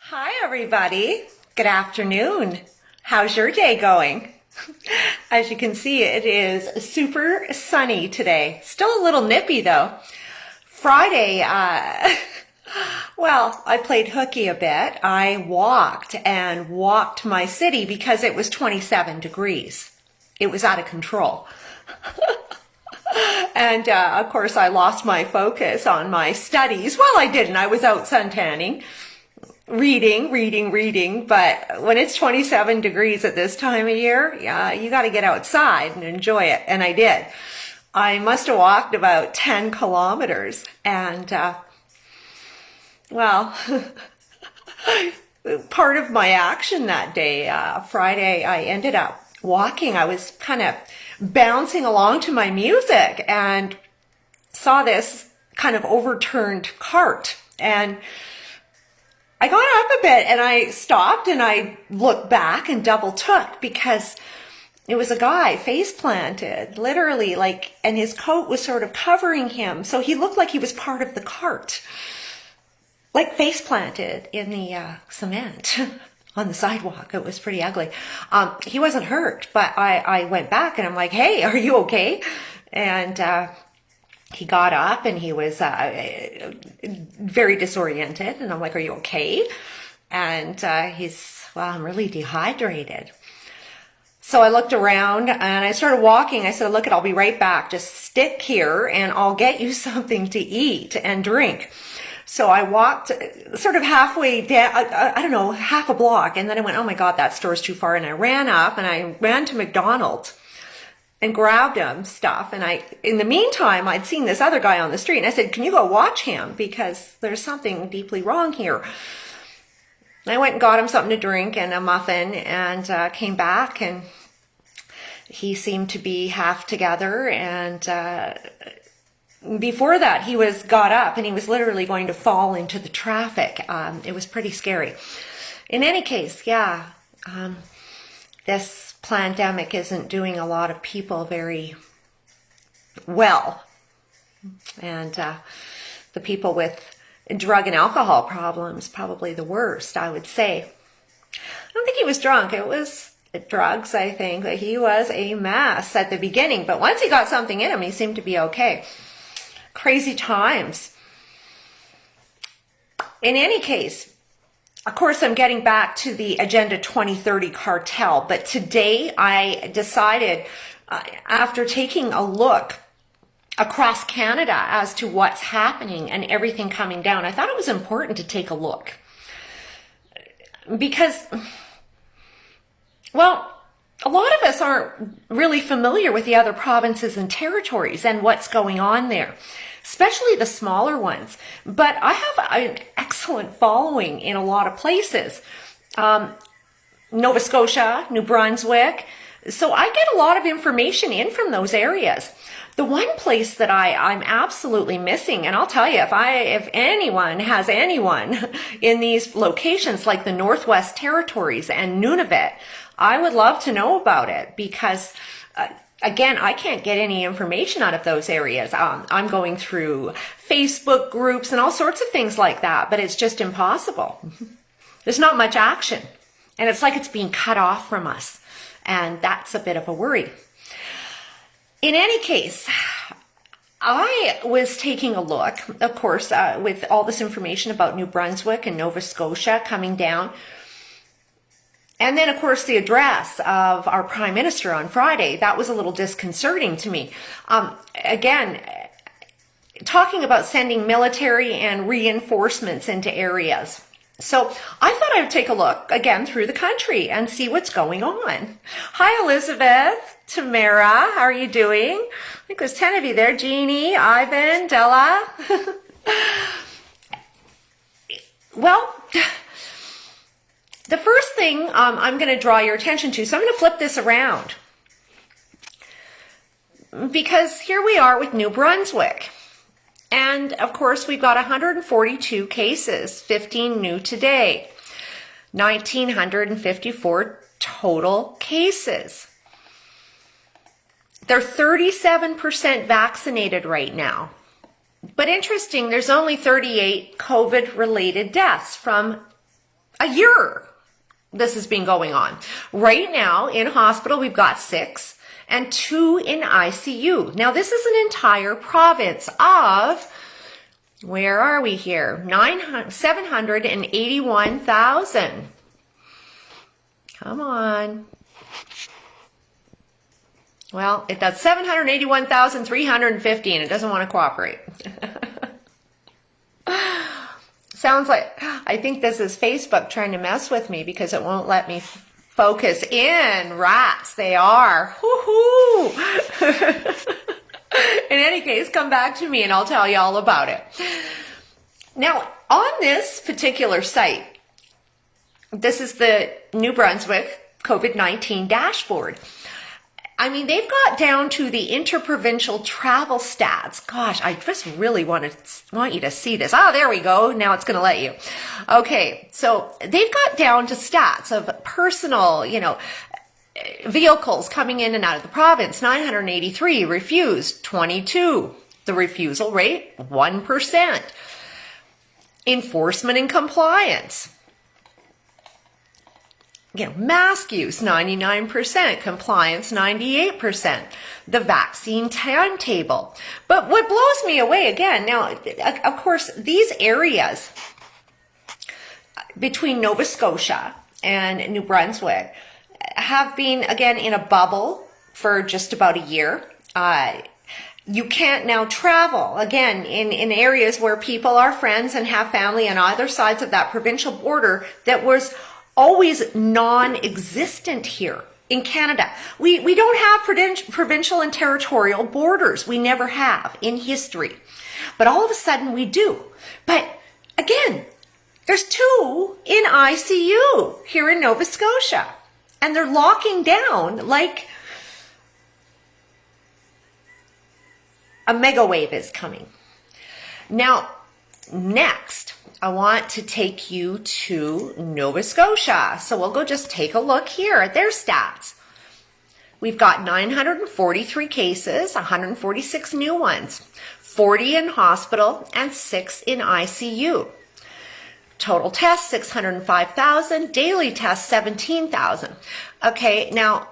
Hi, everybody. Good afternoon. How's your day going? As you can see, it is super sunny today. Still a little nippy though. Friday, well, I played hooky a bit. I walked my city because it was 27 degrees. It was out of control. And of course, I lost my focus on my studies. Well, I didn't. I was out suntanning. Reading, but when it's 27 degrees at this time of year, yeah, you got to get outside and enjoy it. And I did. I must have walked about 10 kilometers and, well, part of my action that day, Friday, I ended up walking. I was kind of bouncing along to my music and saw this kind of overturned cart, and I got up a bit and I stopped and I looked back and double took because it was a guy face planted, literally, and his coat was sort of covering him. So he looked like he was part of the cart, like face planted in the cement on the sidewalk. It was pretty ugly. He wasn't hurt, but I went back and I'm like, hey, are you okay? And he got up and he was very disoriented. And I'm like, are you okay? And well, I'm really dehydrated. So I looked around and I started walking. I said, look, I'll be right back. Just stick here and I'll get you something to eat and drink. So I walked sort of halfway down, I don't know, half a block. And then I went, oh my God, that store's too far. And I ran up and I ran to McDonald's and grabbed him stuff. And in the meantime, I'd seen this other guy on the street and I said, can you go watch him? Because there's something deeply wrong here. And I went and got him something to drink and a muffin and came back, and he seemed to be half together. And before that, he got up and he was literally going to fall into the traffic. It was pretty scary. In any case, yeah, this pandemic isn't doing a lot of people very well. And the people with drug and alcohol problems, probably the worst, I would say. I don't think he was drunk. It was drugs, I think. But he was a mess at the beginning. But once he got something in him, he seemed to be okay. Crazy times. In any case, of course, I'm getting back to the Agenda 2030 cartel, but today I decided, after taking a look across Canada as to what's happening and everything coming down, I thought it was important to take a look. Because, well, a lot of us aren't really familiar with the other provinces and territories and what's going on there, especially the smaller ones. But I have an excellent following in a lot of places. Nova Scotia, New Brunswick. So I get a lot of information in from those areas. The one place that I'm absolutely missing, and I'll tell you, if anyone has anyone in these locations like the Northwest Territories and Nunavut, I would love to know about it because again, I can't get any information out of those areas. I'm going through Facebook groups and all sorts of things like that, but it's just impossible. There's not much action, and it's like it's being cut off from us, and that's a bit of a worry. In any case, I was taking a look, of course, with all this information about New Brunswick and Nova Scotia coming down. And then, of course, the address of our Prime Minister on Friday, that was a little disconcerting to me. Again, talking about sending military and reinforcements into areas. So I thought I'd take a look again through the country and see what's going on. Hi, Elizabeth, Tamara, how are you doing? I think there's 10 of you there. Jeannie, Ivan, Della. Well, the first thing I'm going to draw your attention to, so I'm going to flip this around. Because here we are with New Brunswick. And of course, we've got 142 cases, 15 new today, 1,954 total cases. They're 37% vaccinated right now. But interesting, there's only 38 COVID-related deaths from a year this has been going on. Right now in hospital, we've got 6 and 2 in ICU. Now this is an entire province of, where are we here? 781,000. Come on. Well, it does 781,350 and it doesn't want to cooperate. Sounds like, I think this is Facebook trying to mess with me because it won't let me focus in. Rats, they are. Woohoo! In any case, come back to me and I'll tell you all about it. Now, on this particular site, this is the New Brunswick COVID-19 dashboard. I mean, they've got down to the interprovincial travel stats. Gosh, I just really want you to see this. Oh, there we go. Now it's going to let you. Okay, so they've got down to stats of personal, vehicles coming in and out of the province. 983 refused, 22. The refusal rate, 1%. Enforcement and compliance. Mask use, 99%, compliance, 98%, the vaccine timetable. But what blows me away again, now, of course, these areas between Nova Scotia and New Brunswick have been, again, in a bubble for just about a year. You can't now travel, again, in areas where people are friends and have family on either sides of that provincial border that was always non-existent here in Canada. We don't have provincial and territorial borders. We never have in history. But all of a sudden we do. But again, there's 2 in ICU here in Nova Scotia. And they're locking down like a mega wave is coming. Now, next, I want to take you to Nova Scotia. So we'll go just take a look here at their stats. We've got 943 cases, 146 new ones, 40 in hospital, and 6 in ICU. Total tests, 605,000. Daily tests, 17,000. Okay, now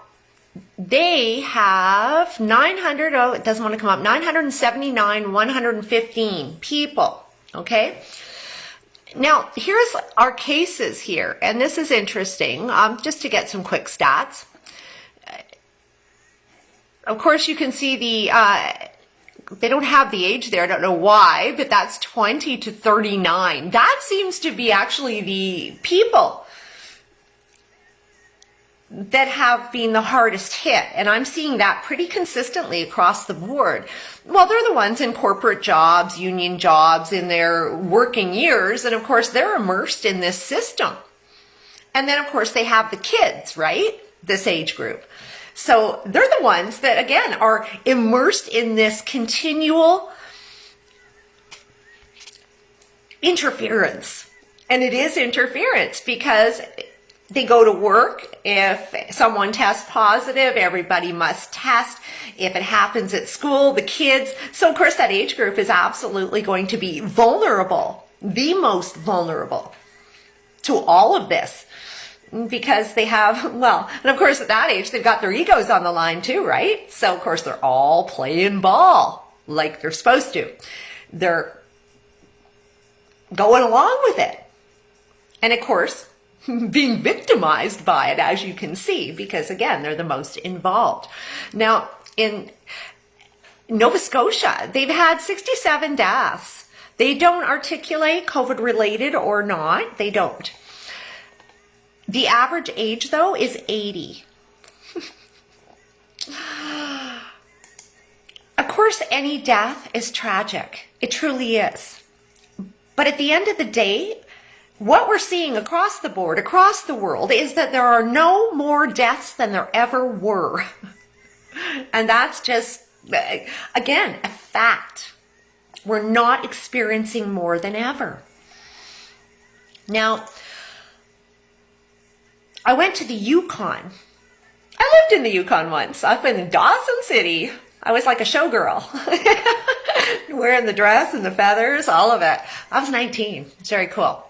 they have 979, 115 people. Okay. Now, here's our cases here, and this is interesting, just to get some quick stats. Of course, you can see they don't have the age there, I don't know why, but that's 20 to 39. That seems to be actually the people that have been the hardest hit, and I'm seeing that pretty consistently across the board. Well, they're the ones in corporate jobs, union jobs, in their working years, and of course they're immersed in this system. And then of course they have the kids, right? This age group. So they're the ones that, again, are immersed in this continual interference. And it is interference because they go to work. If someone tests positive, everybody must test. If it happens at school, the kids. So of course that age group is absolutely going to be vulnerable, the most vulnerable to all of this, because they have, well, and of course at that age, they've got their egos on the line too, right? So of course they're all playing ball like they're supposed to. They're going along with it. And of course, being victimized by it, as you can see, because again, they're the most involved. Now, in Nova Scotia, they've had 67 deaths. They don't articulate COVID-related or not. They don't. The average age, though, is 80. Of course, any death is tragic. It truly is. But at the end of the day, what we're seeing across the board, across the world, is that there are no more deaths than there ever were. And that's just, again, a fact. We're not experiencing more than ever. Now, I went to the Yukon. I lived in the Yukon once, up in Dawson City. I was like a showgirl, wearing the dress and the feathers, all of it. I was 19. It's very cool.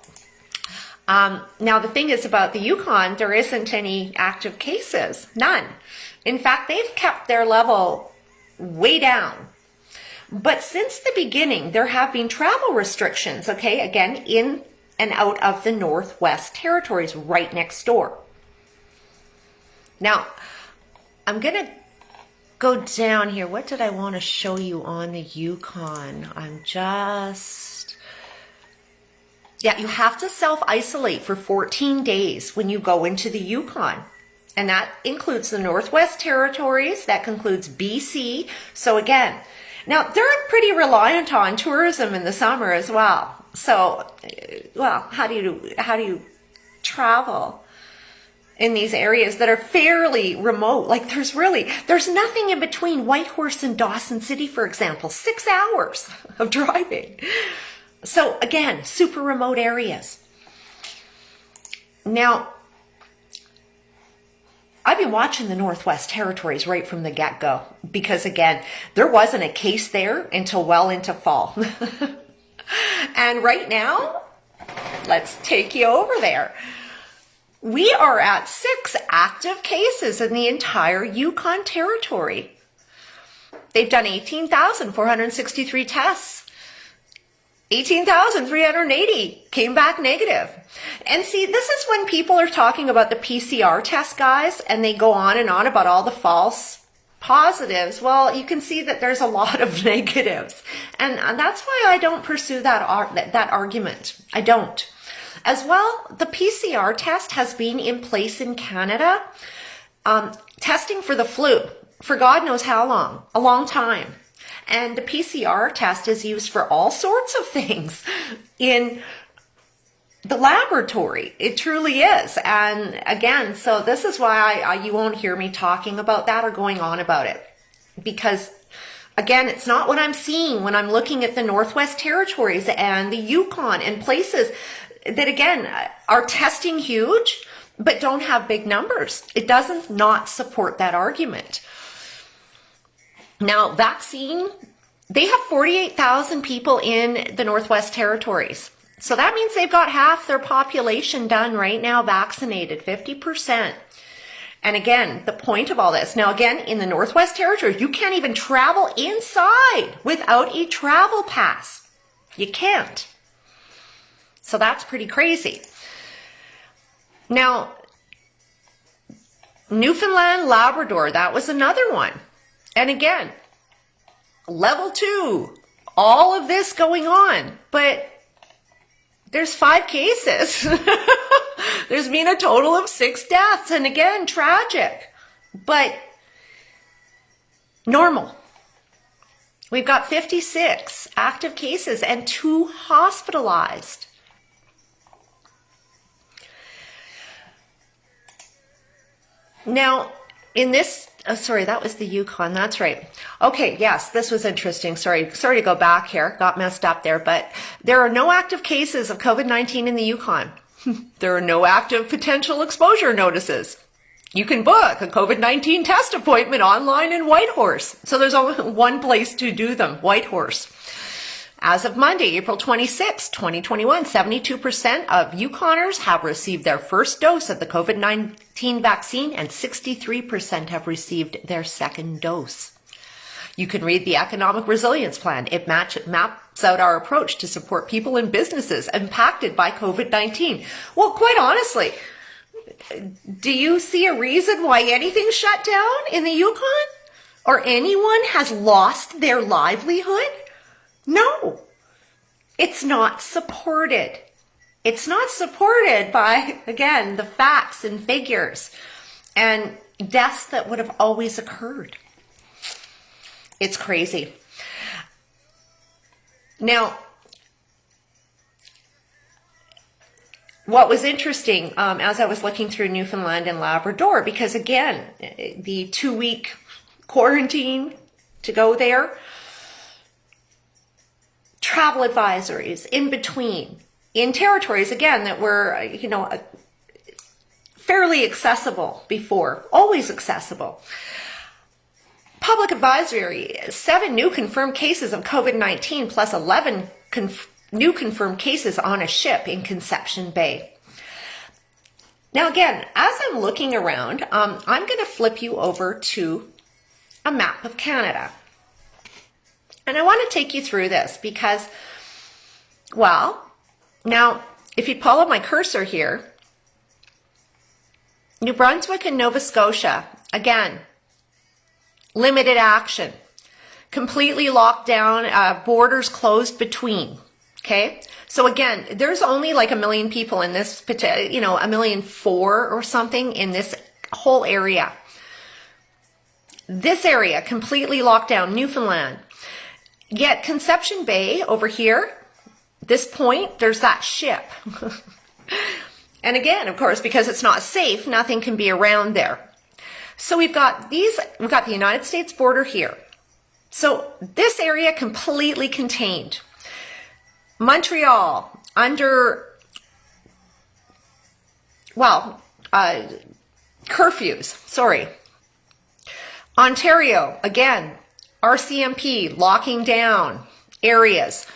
Now, the thing is about the Yukon, there isn't any active cases, none. In fact, they've kept their level way down. But since the beginning, there have been travel restrictions, okay, again, in and out of the Northwest Territories right next door. Now, I'm going to go down here. What did I want to show you on the Yukon? Yeah, you have to self-isolate for 14 days when you go into the Yukon. And that includes the Northwest Territories, that includes BC. So again, now they're pretty reliant on tourism in the summer as well. So, well, how do you travel in these areas that are fairly remote? Like there's nothing in between Whitehorse and Dawson City, for example, 6 hours of driving. So again, super remote areas. Now, I've been watching the Northwest Territories right from the get-go because, again, there wasn't a case there until well into fall. And right now, let's take you over there. We are at 6 active cases in the entire Yukon Territory. They've done 18,463 tests. 18,380 came back negative. And see, this is when people are talking about the PCR test, guys, and they go on and on about all the false positives. Well, you can see that there's a lot of negatives. And that's why I don't pursue that argument. I don't. As well, the PCR test has been in place in Canada, testing for the flu for God knows how long, a long time. And the PCR test is used for all sorts of things in the laboratory. It truly is. And again, so this is why you won't hear me talking about that or going on about it. Because again, it's not what I'm seeing when I'm looking at the Northwest Territories and the Yukon and places that, again, are testing huge, but don't have big numbers. It doesn't not support that argument. Now, vaccine, they have 48,000 people in the Northwest Territories. So that means they've got half their population done right now vaccinated, 50%. And again, the point of all this, now again, in the Northwest Territories, you can't even travel inside without a travel pass. You can't. So that's pretty crazy. Now, Newfoundland, Labrador, that was another one. And again, level 2, all of this going on, but there's 5 cases. There's been a total of 6 deaths. And again, tragic, but normal. We've got 56 active cases and 2 hospitalized. Now, in this, oh, sorry, that was the Yukon. That's right. Okay, yes, this was interesting. Sorry to go back here. Got messed up there. But there are no active cases of COVID-19 in the Yukon. There are no active potential exposure notices. You can book a COVID-19 test appointment online in Whitehorse. So there's only one place to do them, Whitehorse. As of Monday, April 26, 2021, 72% of Yukoners have received their first dose of the COVID-19 vaccine and 63% have received their second dose. You can read the Economic Resilience Plan. It maps out our approach to support people and businesses impacted by COVID-19. Well, quite honestly, do you see a reason why anything's shut down in the Yukon? Or anyone has lost their livelihood? No, it's not supported. It's not supported by, again, the facts and figures and deaths that would have always occurred. It's crazy. Now, what was interesting as I was looking through Newfoundland and Labrador, because again, the 2-week quarantine to go there, travel advisories in between, in territories, again, that were, fairly accessible before, always accessible. Public advisory, 7 new confirmed cases of COVID-19 plus 11 new confirmed cases on a ship in Conception Bay. Now again, as I'm looking around, I'm going to flip you over to a map of Canada. And I want to take you through this because, well, now if you follow my cursor here, New Brunswick and Nova Scotia, again, limited action, completely locked down, borders closed between, okay? So again, there's only like 1 million people in this, 1.4 million or something in this whole area. This area completely locked down, Newfoundland. Yet Conception Bay over here, this point, there's that ship. And again, of course, because it's not safe, nothing can be around there. So we've got the United States border here. So this area completely contained. Montreal under, curfews, sorry. Ontario, again, RCMP locking down areas.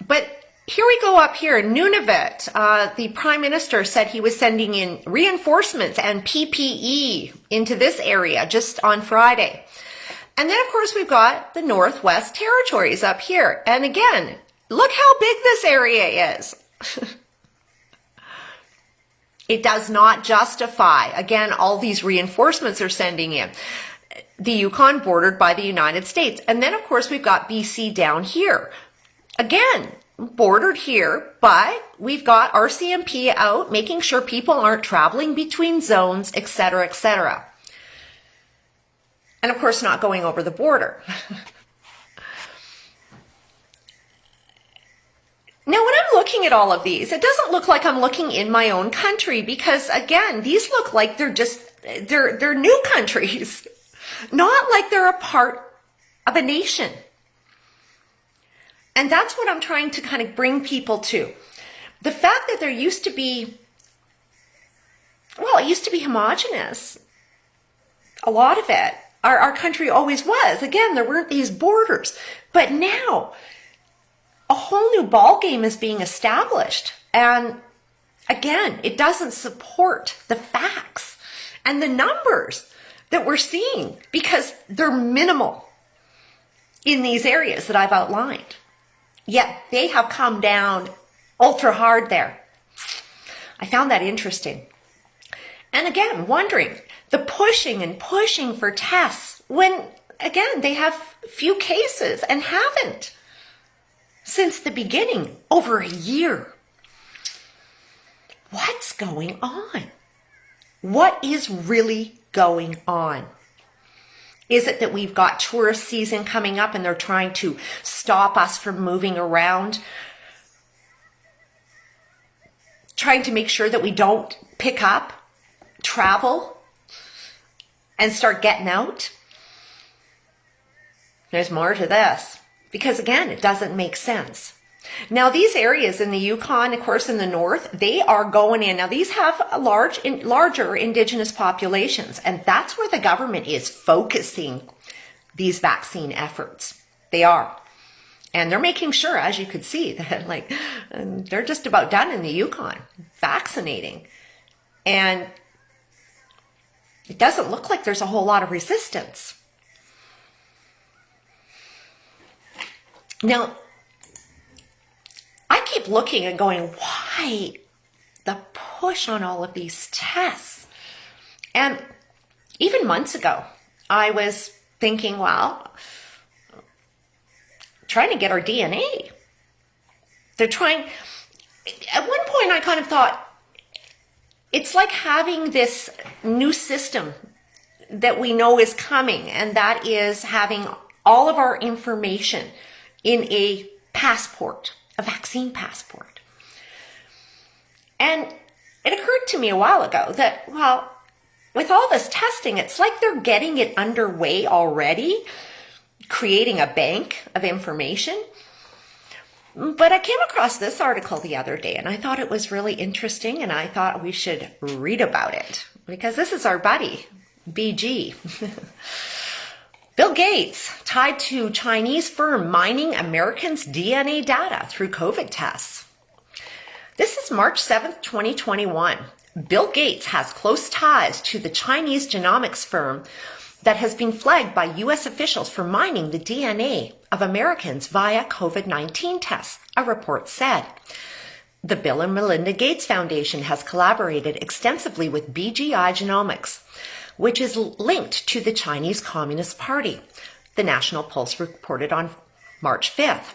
But here we go up here, Nunavut. The Prime Minister said he was sending in reinforcements and PPE into this area just on Friday. And then, of course, we've got the Northwest Territories up here. And again, look how big this area is. It does not justify, again, all these reinforcements are sending in. The Yukon bordered by the United States. And then, of course, we've got BC down here. Again, bordered here, but we've got RCMP out making sure people aren't traveling between zones, etc., etc. And of course, not going over the border. Now, when I'm looking at all of these, it doesn't look like I'm looking in my own country because, again, these look like they're new countries, not like they're a part of a nation. And that's what I'm trying to kind of bring people to. The fact that there used to be, it used to be homogenous. A lot of it. Our country always was. Again, there weren't these borders. But now, a whole new ball game is being established. And again, it doesn't support the facts and the numbers that we're seeing because they're minimal in these areas that I've outlined. Yet they have come down ultra hard there. I found that interesting. And again, wondering the pushing and pushing for tests when, again, they have few cases and haven't since the beginning, over a year. What's going on? What is really going on? Is it that we've got tourist season coming up and they're trying to stop us from moving around? Trying to make sure that we don't pick up, travel, and start getting out? There's more to this. Because again, it doesn't make sense. Now these areas in the Yukon, of course in the north, they are going in. Now these have larger indigenous populations, and that's where the government is focusing these vaccine efforts. They are. And they're making sure, as you could see, that they're just about done in the Yukon, vaccinating. And it doesn't look like there's a whole lot of resistance. Now, I keep looking and going, why the push on all of these tests? And even months ago, I was thinking, trying to get our DNA. They're trying, at one point I kind of thought, it's like having this new system that we know is coming, and that is having all of our information in a passport, a vaccine passport. And it occurred to me a while ago that, with all this testing, it's like they're getting it underway already, creating a bank of information. But I came across this article the other day and I thought it was really interesting, and I thought we should read about it because this is our buddy, BG. Bill Gates tied to Chinese firm mining Americans' DNA data through COVID tests. This is March 7th, 2021. Bill Gates has close ties to the Chinese genomics firm that has been flagged by U.S. officials for mining the DNA of Americans via COVID-19 tests, a report said. The Bill and Melinda Gates Foundation has collaborated extensively with BGI Genomics, which is linked to the Chinese Communist Party, the National Pulse reported on March 5th.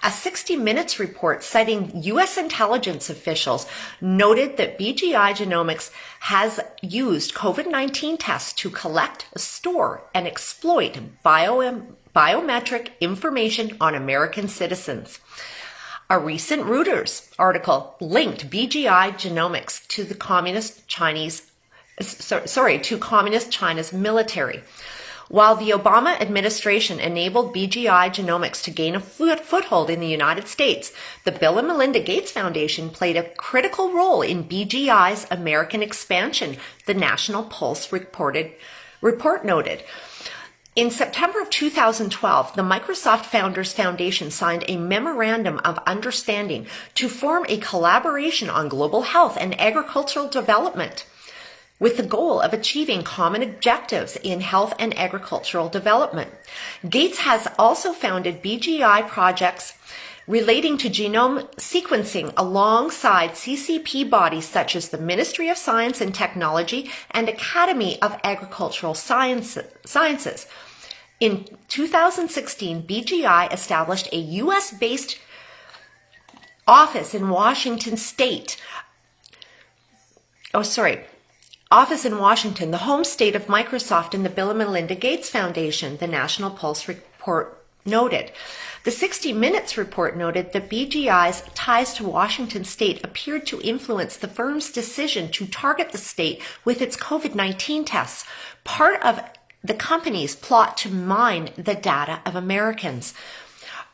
A 60 Minutes report citing U.S. intelligence officials noted that BGI Genomics has used COVID-19 tests to collect, store, and exploit biometric information on American citizens. A recent Reuters article linked BGI Genomics to the Communist China's military. While the Obama administration enabled BGI Genomics to gain a foothold in the United States, the Bill and Melinda Gates Foundation played a critical role in BGI's American expansion, the National Pulse report noted. In September of 2012, the Microsoft Founders Foundation signed a memorandum of understanding to form a collaboration on global health and agricultural development, with the goal of achieving common objectives in health and agricultural development. Gates has also founded BGI projects relating to genome sequencing alongside CCP bodies such as the Ministry of Science and Technology and Academy of Agricultural Sciences. In 2016, BGI established a U.S.-based office in Washington, the home state of Microsoft and the Bill and Melinda Gates Foundation, the National Pulse report noted. The 60 Minutes report noted that BGI's ties to Washington state appeared to influence the firm's decision to target the state with its COVID-19 tests, part of the company's plot to mine the data of Americans.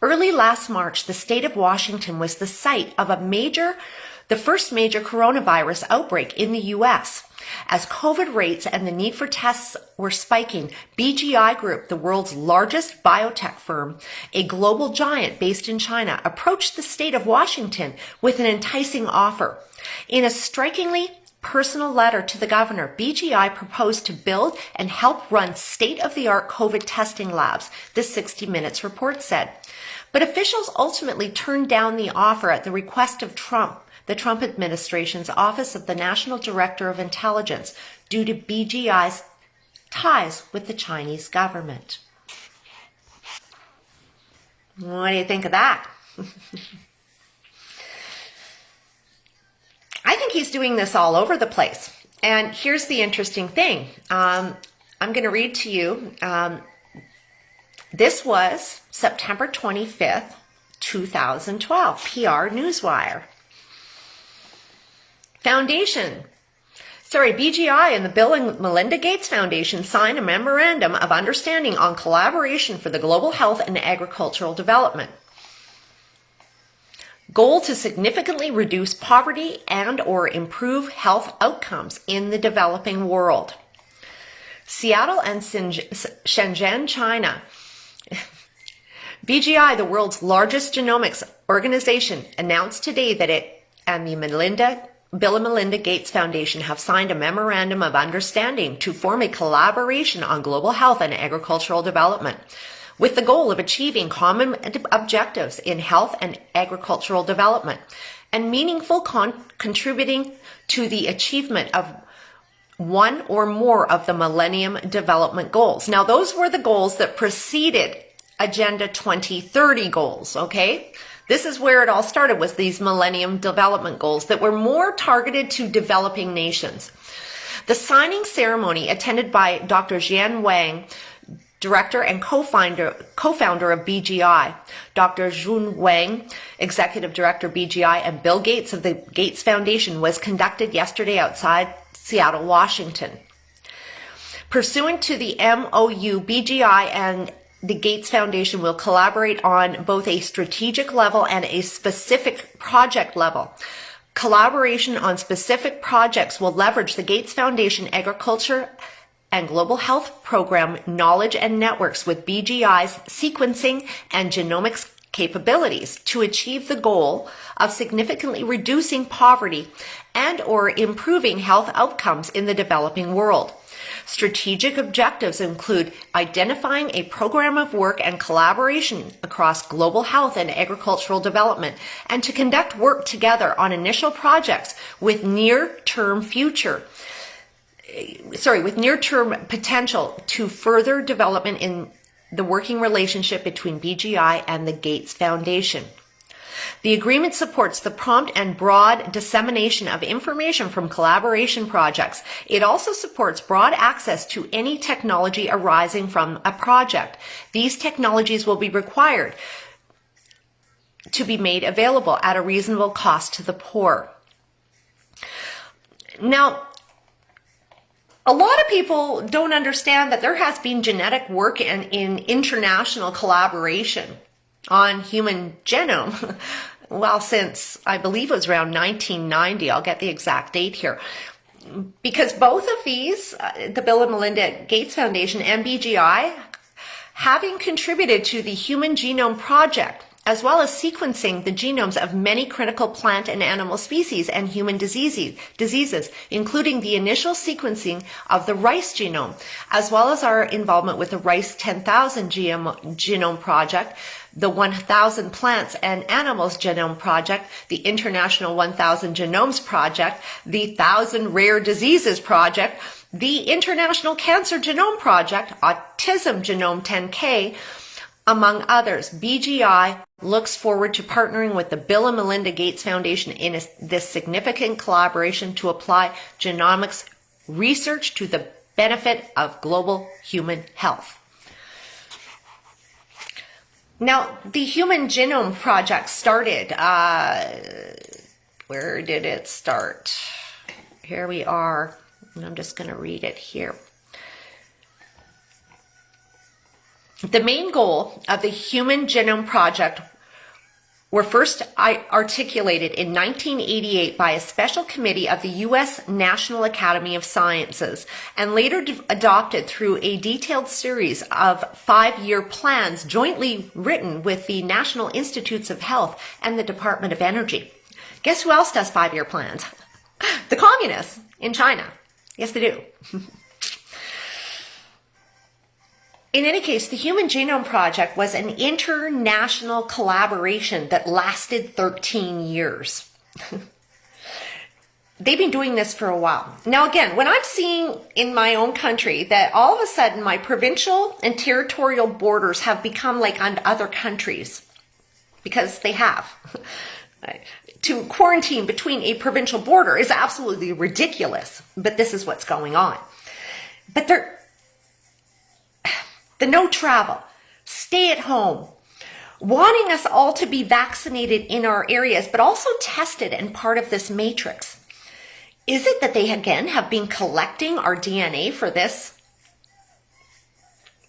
Early last March, the state of Washington was the site of the first major coronavirus outbreak in the U.S. As COVID rates and the need for tests were spiking, BGI Group, the world's largest biotech firm, a global giant based in China, approached the state of Washington with an enticing offer. In a strikingly personal letter to the governor, BGI proposed to build and help run state-of-the-art COVID testing labs, the 60 Minutes report said. But officials ultimately turned down the offer at the request of the Trump administration's Office of the National Director of Intelligence, due to BGI's ties with the Chinese government. What do you think of that? I think he's doing this all over the place. And here's the interesting thing. I'm going to read to you. This was September 25th, 2012, PR Newswire. BGI and the Bill and Melinda Gates Foundation signed a memorandum of understanding on collaboration for the global health and agricultural development. Goal to significantly reduce poverty and or improve health outcomes in the developing world. Seattle and Shenzhen, China. BGI, the world's largest genomics organization, announced today that it and the Bill and Melinda Gates Foundation have signed a memorandum of understanding to form a collaboration on global health and agricultural development, with the goal of achieving common objectives in health and agricultural development and meaningful contributing to the achievement of one or more of the Millennium Development Goals. Now, those were the goals that preceded Agenda 2030 goals, okay? This is where it all started, was these Millennium Development Goals that were more targeted to developing nations. The signing ceremony, attended by Dr. Jian Wang, director and co-founder of BGI, Dr. Jun Wang, executive director BGI, and Bill Gates of the Gates Foundation, was conducted yesterday outside Seattle, Washington. Pursuant to the MOU, BGI and the Gates Foundation will collaborate on both a strategic level and a specific project level. Collaboration on specific projects will leverage the Gates Foundation Agriculture and Global Health Program knowledge and networks with BGI's sequencing and genomics capabilities to achieve the goal of significantly reducing poverty and or improving health outcomes in the developing world. Strategic objectives include identifying a program of work and collaboration across global health and agricultural development, and to conduct work together on initial projects with near-term potential to further development in the working relationship between BGI and the Gates Foundation. The agreement supports the prompt and broad dissemination of information from collaboration projects. It also supports broad access to any technology arising from a project. These technologies will be required to be made available at a reasonable cost to the poor. Now, a lot of people don't understand that there has been genetic work in international collaboration on human genome, well, since I believe it was around 1990. I'll get the exact date here. Because both of these, the Bill and Melinda Gates Foundation and BGI, having contributed to the Human Genome Project, as well as sequencing the genomes of many critical plant and animal species and human diseases, including the initial sequencing of the rice genome, as well as our involvement with the Rice 10,000 Genome Project, the 1,000 Plants and Animals Genome Project, the International 1,000 Genomes Project, the 1,000 Rare Diseases Project, the International Cancer Genome Project, Autism Genome 10K, among others. BGI looks forward to partnering with the Bill and Melinda Gates Foundation in this significant collaboration to apply genomics research to the benefit of global human health. Now, the Human Genome Project started, where did it start? Here we are, and I'm just going to read it here. The main goal of the Human Genome Project were first articulated in 1988 by a special committee of the U.S. National Academy of Sciences and later adopted through a detailed series of 5-year plans jointly written with the National Institutes of Health and the Department of Energy. Guess who else does 5-year plans? The communists in China. Yes, they do. In any case, the Human Genome Project was an international collaboration that lasted 13 years. They've been doing this for a while. Now again, when I'm seeing in my own country that all of a sudden my provincial and territorial borders have become like on other countries, because they have. To quarantine between a provincial border is absolutely ridiculous, but this is what's going on. But the no travel, stay at home, wanting us all to be vaccinated in our areas, but also tested and part of this matrix. Is it that they again have been collecting our DNA for this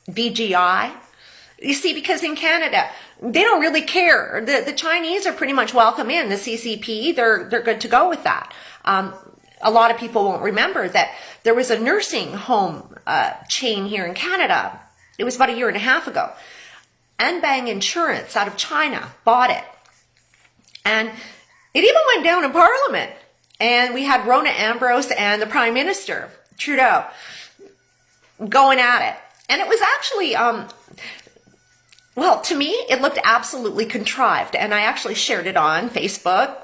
BGI? You see, because in Canada, they don't really care. The Chinese are pretty much welcome in. The CCP, they're good to go with that. A lot of people won't remember that there was a nursing home chain here in Canada. It was about 1.5 years ago. Anbang Insurance out of China bought it. And it even went down in Parliament. And we had Rona Ambrose and the Prime Minister, Trudeau, going at it. And it was actually, well, to me, it looked absolutely contrived. And I actually shared it on Facebook,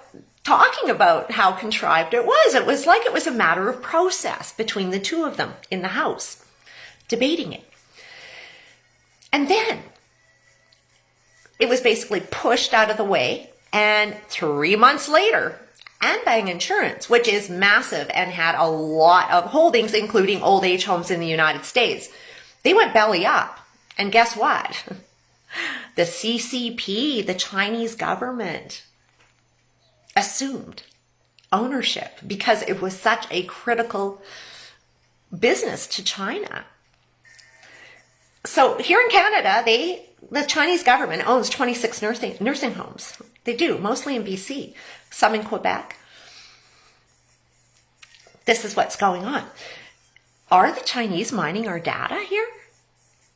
talking about how contrived it was. It was like it was a matter of process between the two of them in the House, debating it. And then it was basically pushed out of the way. And 3 months later, Anbang Insurance, which is massive and had a lot of holdings, including old age homes in the United States, they went belly up. And guess what? The CCP, the Chinese government, assumed ownership because it was such a critical business to China. So here in Canada, the Chinese government owns 26 nursing homes. They do, mostly in BC, some in Quebec. This is what's going on. Are the Chinese mining our data here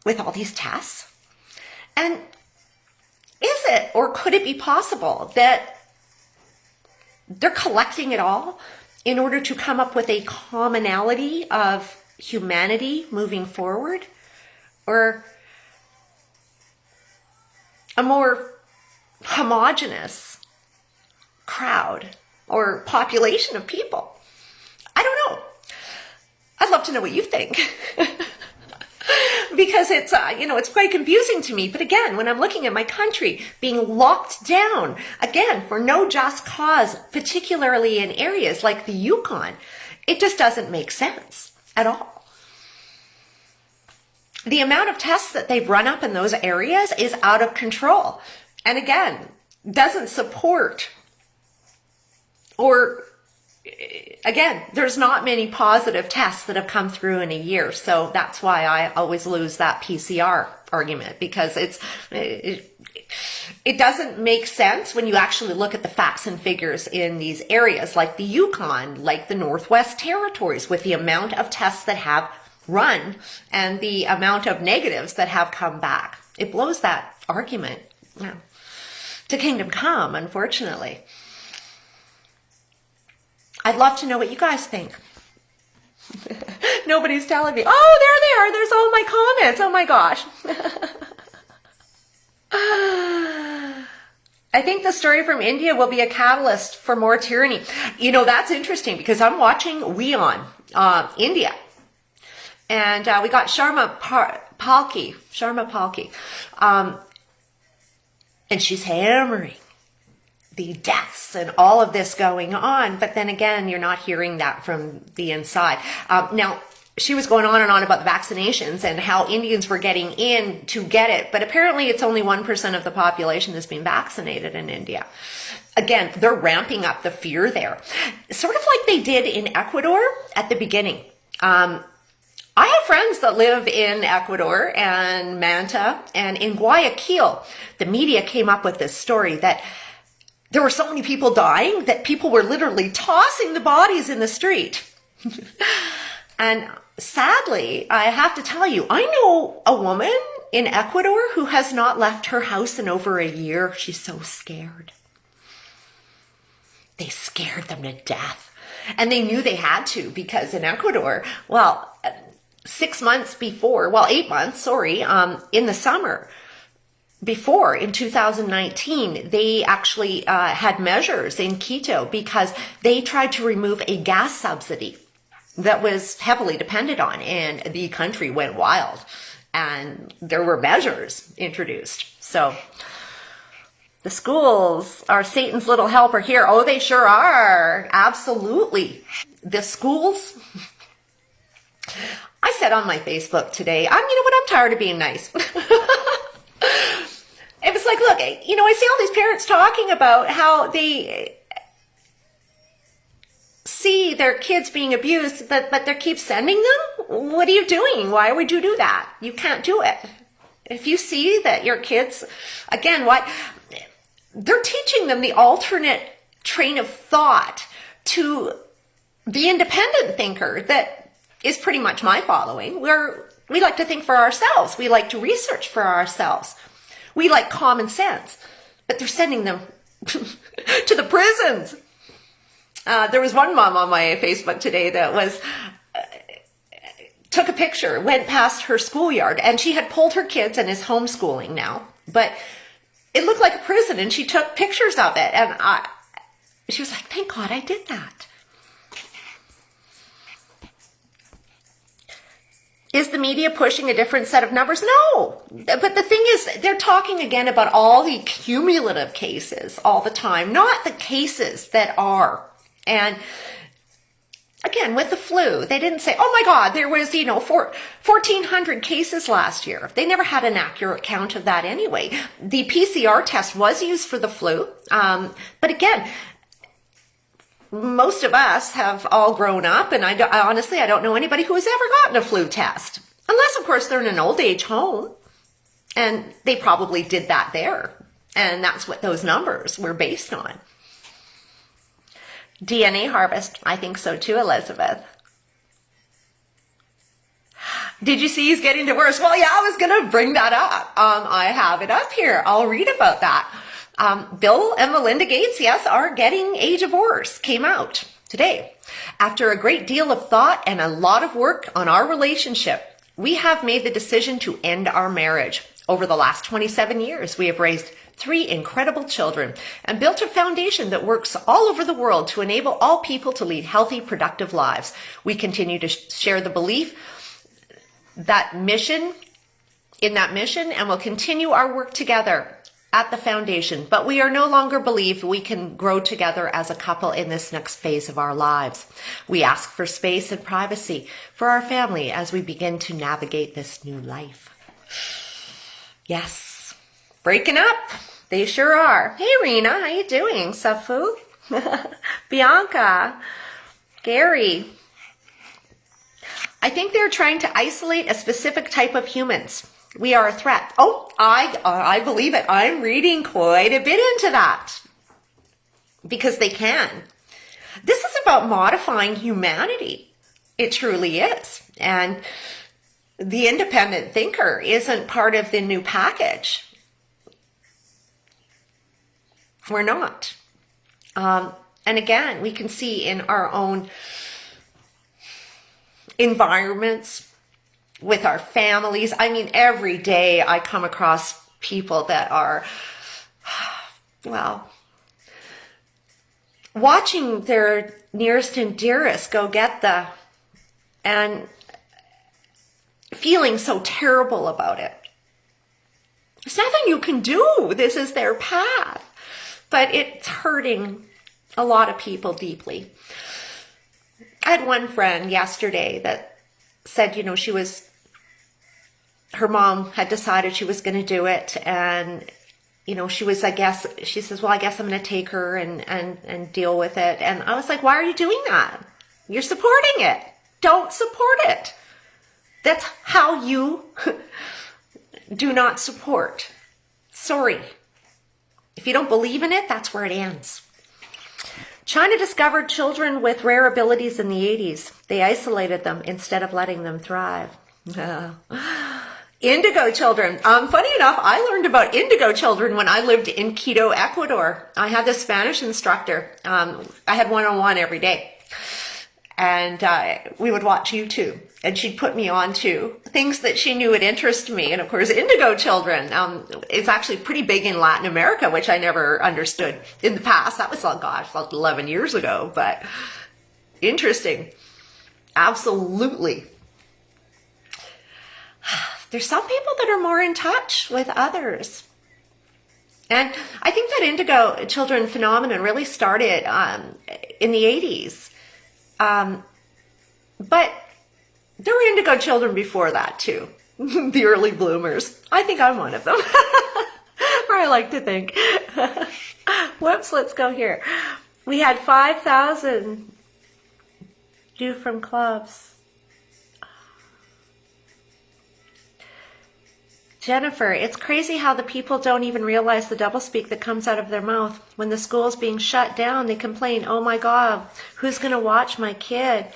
with all these tests? And is it, or could it be possible that they're collecting it all in order to come up with a commonality of humanity moving forward, or a more homogenous crowd or population of people? I don't know. I'd love to know what you think. Because it's, it's quite confusing to me. But again, when I'm looking at my country being locked down, again, for no just cause, particularly in areas like the Yukon, it just doesn't make sense at all. The amount of tests that they've run up in those areas is out of control. And again, doesn't support, or again, there's not many positive tests that have come through in a year. So that's why I always lose that PCR argument, because it doesn't make sense when you actually look at the facts and figures in these areas like the Yukon, like the Northwest Territories, with the amount of tests that have run and the amount of negatives that have come back. It blows that argument to kingdom come, unfortunately. I'd love to know what you guys think. Nobody's telling me. Oh, there they are. There's all my comments. Oh my gosh. I think the story from India will be a catalyst for more tyranny. That's interesting, because I'm watching WION, India. And we got Sharma Palki. And she's hammering the deaths and all of this going on. But then again, you're not hearing that from the inside. Now, she was going on and on about the vaccinations and how Indians were getting in to get it. But apparently it's only 1% of the population that's been vaccinated in India. Again, they're ramping up the fear there. Sort of like they did in Ecuador at the beginning. I have friends that live in Ecuador and Manta, and in Guayaquil. The media came up with this story that there were so many people dying that people were literally tossing the bodies in the street. And sadly, I have to tell you, I know a woman in Ecuador who has not left her house in over a year. She's so scared. They scared them to death. And they knew they had to, because in Ecuador, 8 months, in the summer, before, in 2019, they actually had measures in Quito because they tried to remove a gas subsidy that was heavily depended on, and the country went wild, and there were measures introduced. So the schools are Satan's little helper here. Oh, they sure are. Absolutely. The schools. I said on my Facebook today, I'm tired of being nice. It was like, look, I see all these parents talking about how they see their kids being abused, but they keep sending them. What are you doing? Why would you do that? You can't do it. If you see that your kids, again, they're teaching them the alternate train of thought to the independent thinker that is pretty much my following, where we like to think for ourselves. We like to research for ourselves. We like common sense, but they're sending them to the prisons. There was one mom on my Facebook today that took a picture, went past her schoolyard, and she had pulled her kids and is homeschooling now, but it looked like a prison, and she took pictures of it, and she was like, thank God I did that. Is the media pushing a different set of numbers? No. But the thing is, they're talking again about all the cumulative cases all the time, not the cases that are. And again, with the flu, they didn't say, oh my God, there was, 1,400 cases last year. They never had an accurate count of that anyway. The PCR test was used for the flu. But again, most of us have all grown up, and I honestly don't know anybody who has ever gotten a flu test. Unless, of course, they're in an old age home, and they probably did that there. And that's what those numbers were based on. DNA harvest. I think so too, Elizabeth. Did you see he's getting divorced? Well, yeah, I was going to bring that up. I have it up here. I'll read about that. Bill and Melinda Gates, yes, are getting a divorce. Came out today. After a great deal of thought and a lot of work on our relationship, we have made the decision to end our marriage. Over the last 27 years, we have raised 3 incredible children and built a foundation that works all over the world to enable all people to lead healthy, productive lives. We continue to share the belief that mission, and will continue our work together at the foundation. But we are no longer believe we can grow together as a couple in this next phase of our lives. We ask for space and privacy for our family as we begin to navigate this new life. Yes, breaking up. They sure are. Hey, Rena, how you doing? Safu? Bianca, Gary. I think they're trying to isolate a specific type of humans. We are a threat. Oh, I believe it. I'm reading quite a bit into that because they can. This is about modifying humanity. It truly is. And the independent thinker isn't part of the new package. We're not. And again, we can see in our own environments, with our families. I mean, every day I come across people that are, well, watching their nearest and dearest go get and feeling so terrible about it. There's nothing you can do. This is their path. But it's hurting a lot of people deeply. I had one friend yesterday that said, her mom had decided she was going to do it. And, she was, she says, well, I guess I'm going to take her and deal with it. And I was like, why are you doing that? You're supporting it. Don't support it. That's how you do not support. Sorry. If you don't believe in it, that's where it ends. China discovered children with rare abilities in the 80s. They isolated them instead of letting them thrive. Indigo children. Funny enough, I learned about indigo children when I lived in Quito, Ecuador. I had this Spanish instructor. I had one-on-one every day. And we would watch YouTube. And she'd put me on to things that she knew would interest me. And of course, indigo children is actually pretty big in Latin America, which I never understood in the past. That was, like 11 years ago. But interesting. Absolutely. There's some people that are more in touch with others. And I think that indigo children phenomenon really started in the 80s. But there were indigo children before that too. The early bloomers. I think I'm one of them. Or I like to think. Whoops, let's go here. We had 5,000 due from clubs. Jennifer, it's crazy how the people don't even realize the doublespeak that comes out of their mouth. When the school's being shut down, they complain, oh my God, who's going to watch my kid?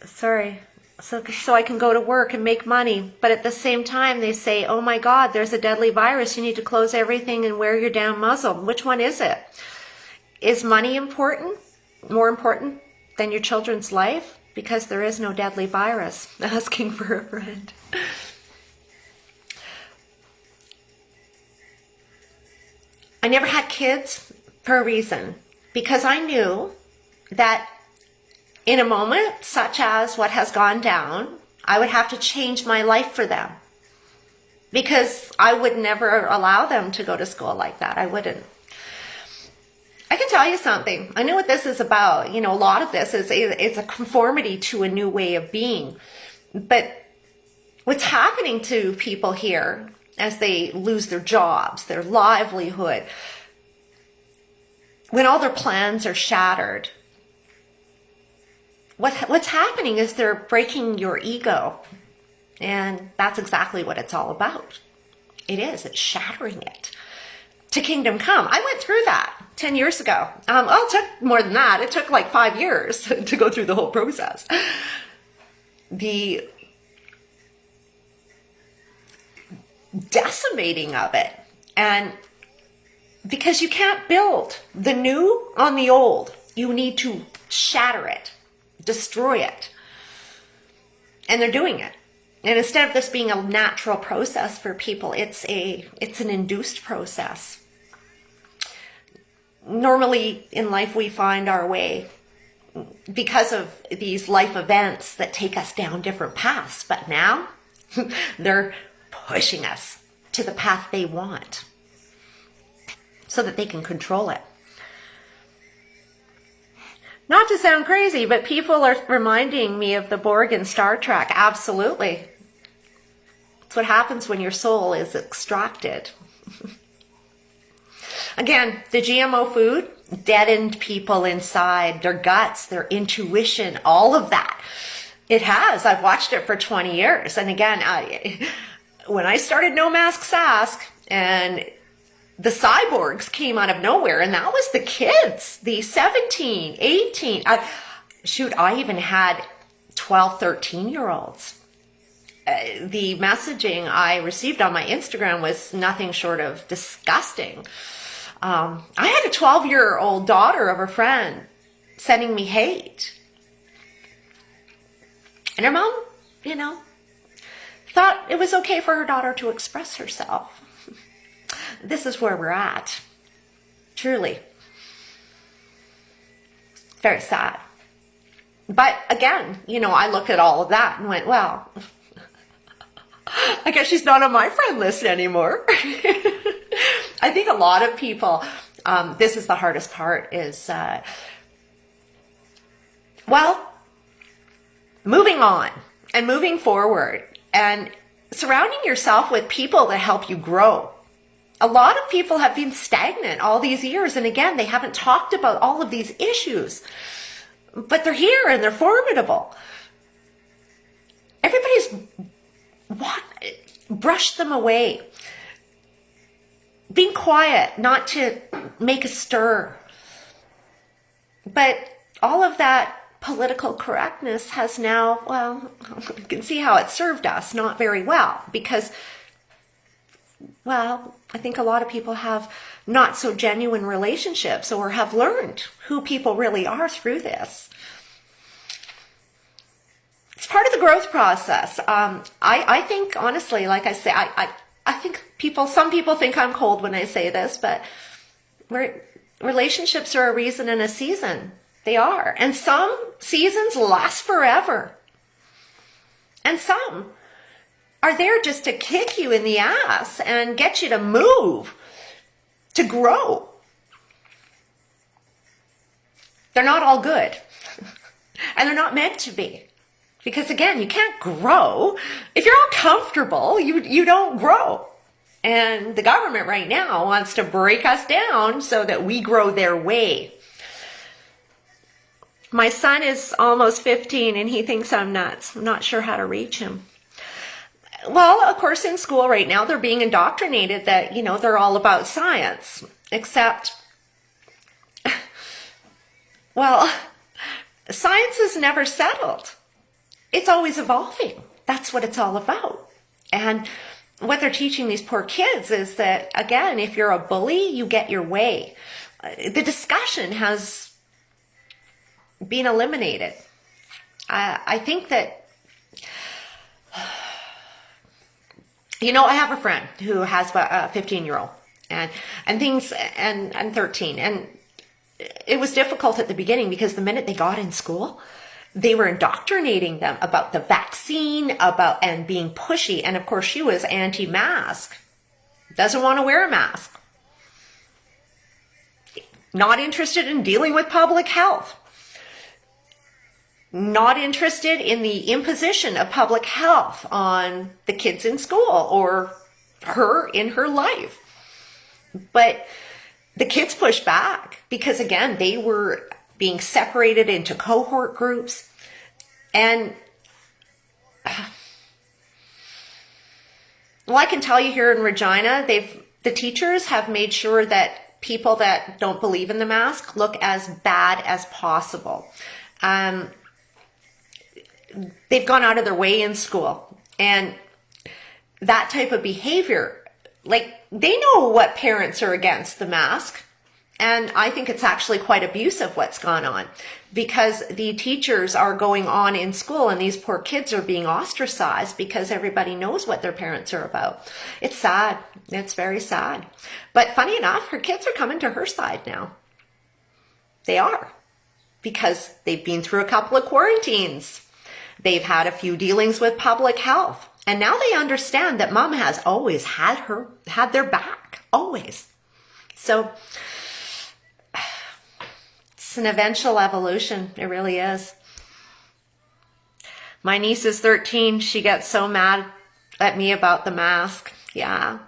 Sorry. So I can go to work and make money. But at the same time, they say, oh my God, there's a deadly virus. You need to close everything and wear your damn muzzle. Which one is it? Is money important? More important than your children's life? Because there is no deadly virus. Asking for a friend. I never had kids for a reason. Because I knew that in a moment such as what has gone down, I would have to change my life for them. Because I would never allow them to go to school like that. I wouldn't. I can tell you something. I know what this is about. A lot of this is it's a conformity to a new way of being. But what's happening to people here as they lose their jobs, their livelihood, when all their plans are shattered, what's happening is they're breaking your ego. And that's exactly what it's all about. It is. It's shattering it. To kingdom come. I went through that. 10 years ago. Well, it took more than that. It took like 5 years to go through the whole process. The decimating of it. And because you can't build the new on the old, you need to shatter it, destroy it. And they're doing it. And instead of this being a natural process for people, it's an induced process. Normally in life we find our way because of these life events that take us down different paths. But now they're pushing us to the path they want so that they can control it. Not to sound crazy, but people are reminding me of the Borg in Star Trek. Absolutely. It's what happens when your soul is extracted. Again, the GMO food deadened people inside, their guts, their intuition, all of that. It has. I've watched it for 20 years. And again, when I started No Masks Ask, and the cyborgs came out of nowhere, and that was the kids, the 17, 18. I even had 12, 13-year-olds. The messaging I received on my Instagram was nothing short of disgusting. I had a 12-year-old daughter of a friend sending me hate. And her mom, thought it was okay for her daughter to express herself. This is where we're at. Truly. Very sad. But again, I looked at all of that and went, well, I guess she's not on my friend list anymore. I think a lot of people, this is the hardest part, is, moving on and moving forward and surrounding yourself with people that help you grow. A lot of people have been stagnant all these years, and again, they haven't talked about all of these issues, but they're here and they're formidable. Everybody's brushed them away. Being quiet, not to make a stir. But all of that political correctness has now, you can see how it served us not very well, because, I think a lot of people have not so genuine relationships or have learned who people really are through this. It's part of the growth process. I think, honestly, like I say, I think some people think I'm cold when I say this, but relationships are a reason and a season. They are. And some seasons last forever. And some are there just to kick you in the ass and get you to move, to grow. They're not all good. And they're not meant to be. Because again, you can't grow. If you're all comfortable, you don't grow. And the government right now wants to break us down so that we grow their way. My son is almost 15 and he thinks I'm nuts. I'm not sure how to reach him. Well, of course, in school right now, they're being indoctrinated that, they're all about science. Except, science is never settled. It's always evolving. That's what it's all about. And what they're teaching these poor kids is that, again, if you're a bully, you get your way. The discussion has been eliminated. I think that, I have a friend who has a 15-year-old and 13. And it was difficult at the beginning because the minute they got in school, they were indoctrinating them about the vaccine, and being pushy. And of course, she was anti-mask. Doesn't want to wear a mask. Not interested in dealing with public health. Not interested in the imposition of public health on the kids in school or her in her life. But the kids pushed back because, again, they were being separated into cohort groups. And I can tell you here in Regina, the teachers have made sure that people that don't believe in the mask look as bad as possible. They've gone out of their way in school, and that type of behavior, like, they know what parents are against the mask. And I think it's actually quite abusive what's gone on, because the teachers are going on in school and these poor kids are being ostracized because everybody knows what their parents are about. It's sad. It's very sad. But funny enough, her kids are coming to her side now. They are, because they've been through a couple of quarantines. They've had a few dealings with public health. And now they understand that mom has always had their back. Always. So it's an eventual evolution. It really is. My niece is 13. She gets so mad at me about the mask. Yeah.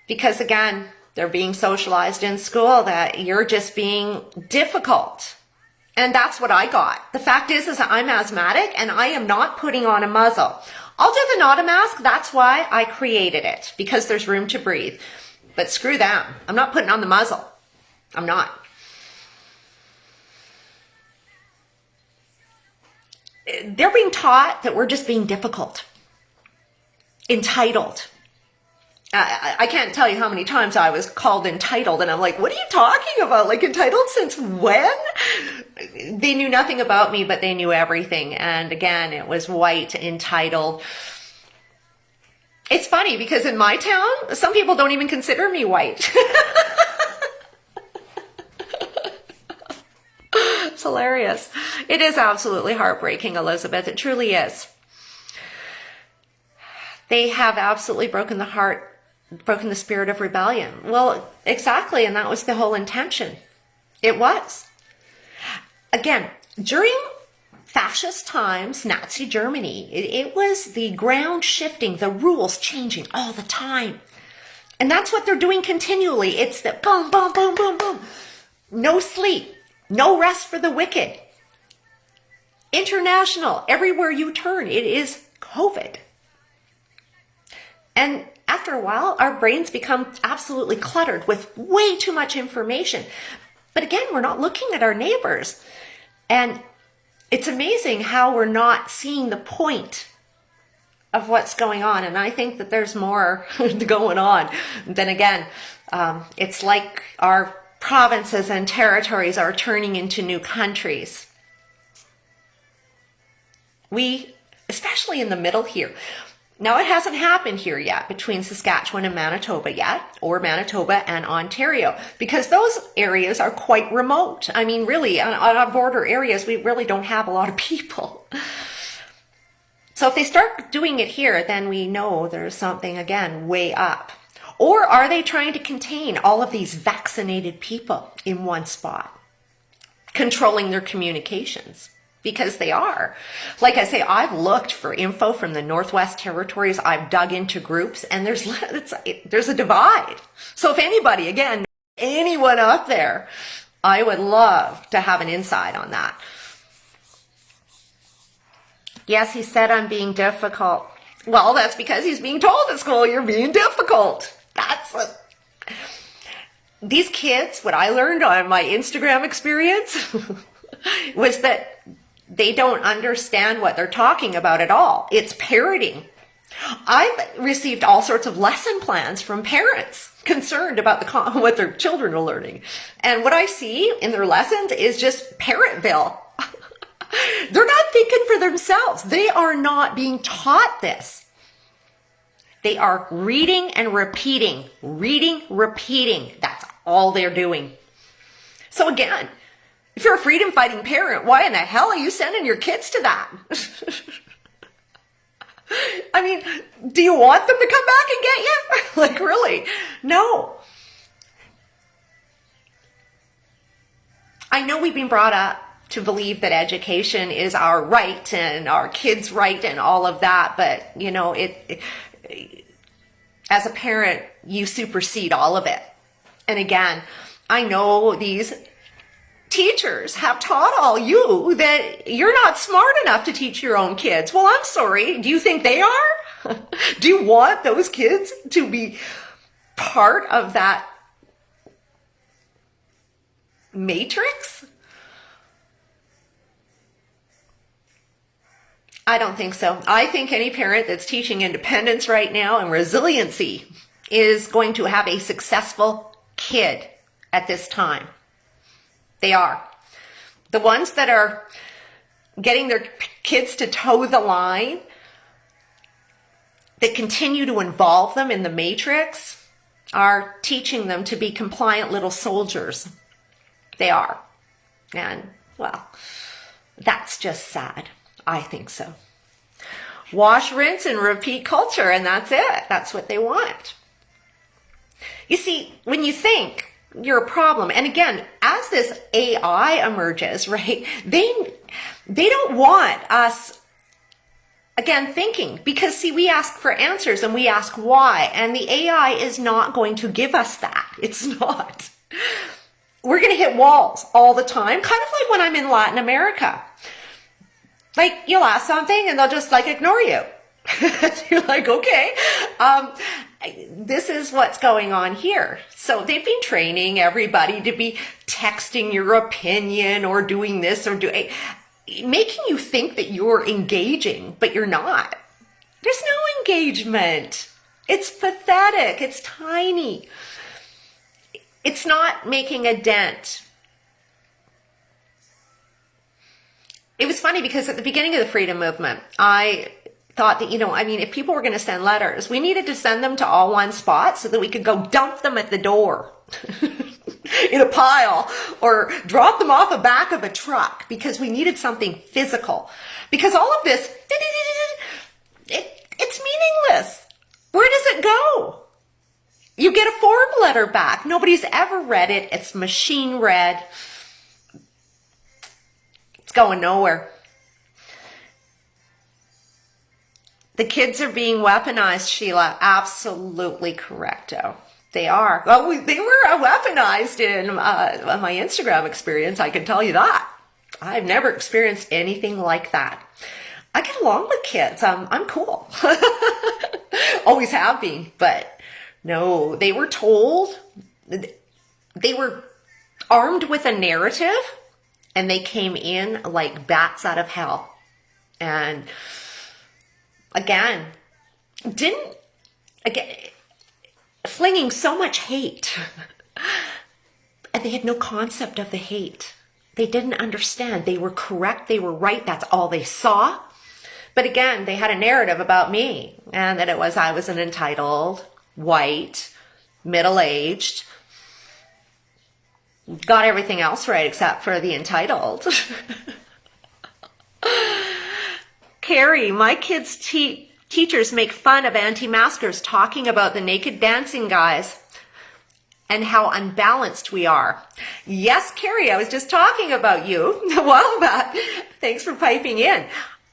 Because again, they're being socialized in school that you're just being difficult. And that's what I got. The fact is that I'm asthmatic and I am not putting on a muzzle. I'll do the not a mask. That's why I created it, because there's room to breathe. But screw them. I'm not putting on the muzzle. I'm not. They're being taught that we're just being difficult, entitled. I can't tell you how many times I was called entitled, and I'm like, what are you talking about? Like, entitled since when? They knew nothing about me, but they knew everything. And again, it was white, entitled. It's funny because in my town, some people don't even consider me white. It's hilarious. It is absolutely heartbreaking, Elizabeth. It truly is. They have absolutely broken the spirit of rebellion. Well, exactly. And that was the whole intention. It was. Again, during fascist times, Nazi Germany, it was the ground shifting, the rules changing all the time. And that's what they're doing continually. It's the boom, boom, boom, boom, boom. No sleep, no rest for the wicked. International, everywhere you turn, it is COVID. And after a while, our brains become absolutely cluttered with way too much information. But again, we're not looking at our neighbors. And it's amazing how we're not seeing the point of what's going on. And I think that there's more going on. Then again, it's like our provinces and territories are turning into new countries. We, especially in the middle here, now, it hasn't happened here yet between Saskatchewan and Manitoba yet, or Manitoba and Ontario, because those areas are quite remote. I mean, really, on our border areas, we really don't have a lot of people. So if they start doing it here, then we know there's something, again, way up. Or are they trying to contain all of these vaccinated people in one spot, controlling their communications? Because they are. Like I say, I've looked for info from the Northwest Territories. I've dug into groups, and there's a divide. So if anybody, again, anyone up there, I would love to have an insight on that. Yes, he said I'm being difficult. Well, that's because he's being told at school you're being difficult. These kids, what I learned on my Instagram experience was that they don't understand what they're talking about at all. It's parroting. I've received all sorts of lesson plans from parents concerned about what their children are learning. And what I see in their lessons is just parrotville. They're not thinking for themselves. They are not being taught this. They are reading and repeating. Reading, repeating. That's all they're doing. So again, if you're a freedom-fighting parent, why in the hell are you sending your kids to that? I mean, do you want them to come back and get you? Like, really? No. I know we've been brought up to believe that education is our right and our kids' right and all of that, but, you know, as a parent, you supersede all of it. And again, I know these teachers have taught all you that you're not smart enough to teach your own kids. Well, I'm sorry. Do you think they are? Do you want those kids to be part of that matrix? I don't think so. I think any parent that's teaching independence right now and resiliency is going to have a successful kid at this time. They are. The ones that are getting their kids to toe the line, that continue to involve them in the matrix, are teaching them to be compliant little soldiers. They are. And, well, that's just sad. I think so. Wash, rinse, and repeat culture, and that's it. That's what they want. You see, when you think you're a problem, and again, as this AI emerges, right, they don't want us, again, thinking, because see, we ask for answers and we ask why, and the AI is not going to give us that. It's not. We're going to hit walls all the time, kind of like when I'm in Latin America. Like, you'll ask something and they'll just like ignore you. You're like, okay, this is what's going on here. So they've been training everybody to be texting your opinion or doing this or making you think that you're engaging, but you're not. There's no engagement. It's pathetic. It's tiny. It's not making a dent. It was funny because at the beginning of the freedom movement, I thought that, if people were going to send letters, we needed to send them to all one spot so that we could go dump them at the door in a pile or drop them off the back of a truck because we needed something physical. Because all of this, it's meaningless. Where does it go? You get a form letter back. Nobody's ever read it. It's machine read. It's going nowhere. The kids are being weaponized, Sheila. Absolutely correcto. They are. Oh, they were weaponized in my Instagram experience. I can tell you that. I've never experienced anything like that. I get along with kids. I'm cool. Always have been. But no, they were told, they were armed with a narrative, and they came in like bats out of hell. And again, flinging so much hate. And they had no concept of the hate. They didn't understand. They were correct. They were right. That's all they saw. But again, they had a narrative about me, and that I was an entitled, white, middle-aged, got everything else right except for the entitled. Carrie, my kids' teachers make fun of anti-maskers talking about the naked dancing guys and how unbalanced we are. Yes, Carrie, I was just talking about you a while back. Thanks for piping in.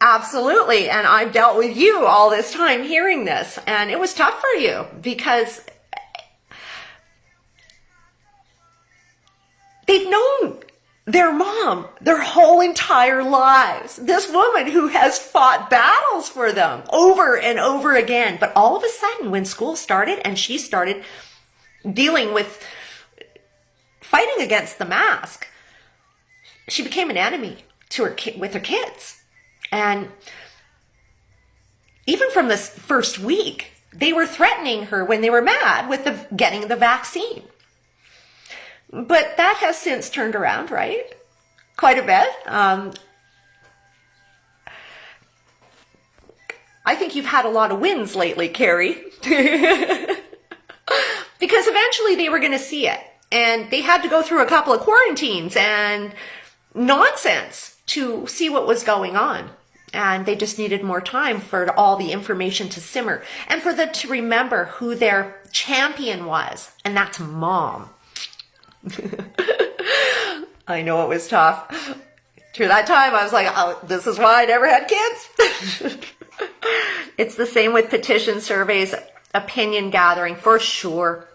Absolutely. And I've dealt with you all this time hearing this, and it was tough for you because they've known their mom their whole entire lives. This woman who has fought battles for them over and over again. But all of a sudden, when school started and she started dealing with fighting against the mask, she became an enemy to with her kids. And even from this first week, they were threatening her when they were mad with getting the vaccine. But that has since turned around, right? Quite a bit. I think you've had a lot of wins lately, Carrie. Because eventually they were going to see it. And they had to go through a couple of quarantines and nonsense to see what was going on. And they just needed more time for all the information to simmer and for them to remember who their champion was. And that's mom. I know it was tough. Through that time, I was like, oh, this is why I never had kids. It's the same with petition surveys, opinion gathering, for sure.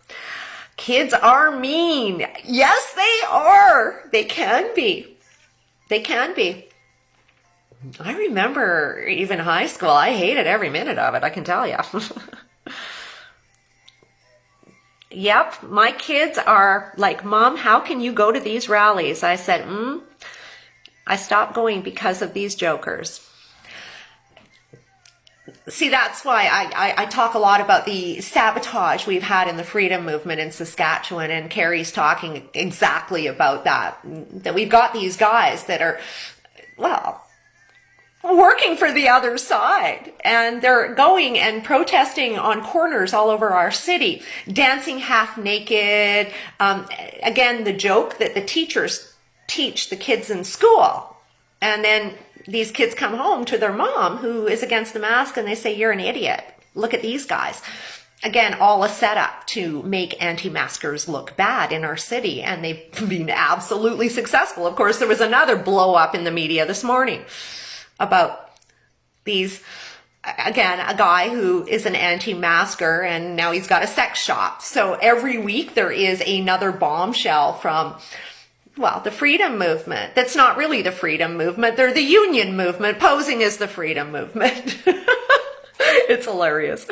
Kids are mean. Yes, they are. They can be. They can be. I remember even high school, I hated every minute of it, I can tell you. Yep, my kids are like, Mom, how can you go to these rallies? I said, I stopped going because of these jokers. See, that's why I talk a lot about the sabotage we've had in the freedom movement in Saskatchewan, and Carrie's talking exactly about that. That we've got these guys that are, well, working for the other side, and they're going and protesting on corners all over our city, dancing half naked. Again, the joke that the teachers teach the kids in school, and then these kids come home to their mom who is against the mask, and they say, you're an idiot. Look at these guys. Again, all a setup to make anti-maskers look bad in our city, and they've been absolutely successful. Of course, there was another blow up in the media this morning about these, again, a guy who is an anti-masker, and now he's got a sex shop. So every week there is another bombshell from, well, the freedom movement. That's not really the freedom movement. They're the union movement posing as the freedom movement. It's hilarious.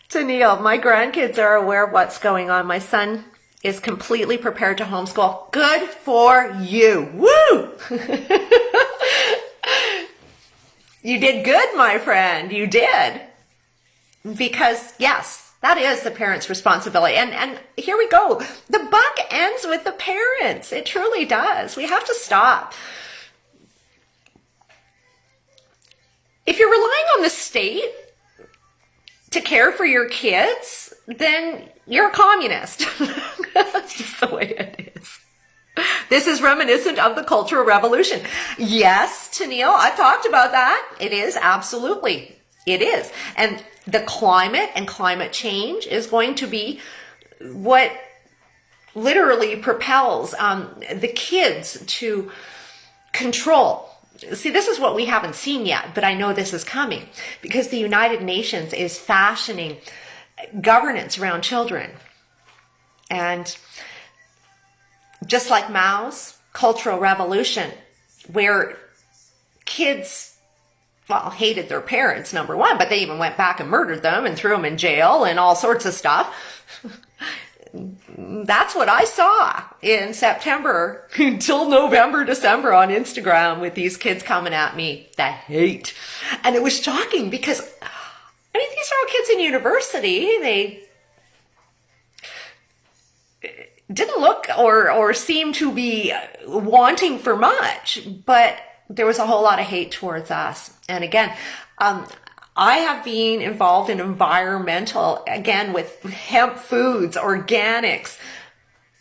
Tennille, my grandkids are aware of what's going on. My son is completely prepared to homeschool. Good for you. Woo! You did good, my friend. You did. Because, yes, that is the parent's responsibility. And here we go. The buck ends with the parents. It truly does. We have to stop. If you're relying on the state to care for your kids, then you're a communist. That's just the way it is. This is reminiscent of the Cultural Revolution. Yes, Tennille, I've talked about that. It is, absolutely. It is. And the climate and climate change is going to be what literally propels the kids to control. See, this is what we haven't seen yet, but I know this is coming because the United Nations is fashioning governance around children. And just like Mao's Cultural Revolution, where kids, well, hated their parents, number one, but they even went back and murdered them and threw them in jail and all sorts of stuff. That's what I saw in September until November, December on Instagram with these kids coming at me, the hate. And it was shocking because, I mean, these are all kids in university. They didn't look or seem to be wanting for much, but there was a whole lot of hate towards us. And again, I have been involved in environmental, again, with hemp foods, organics,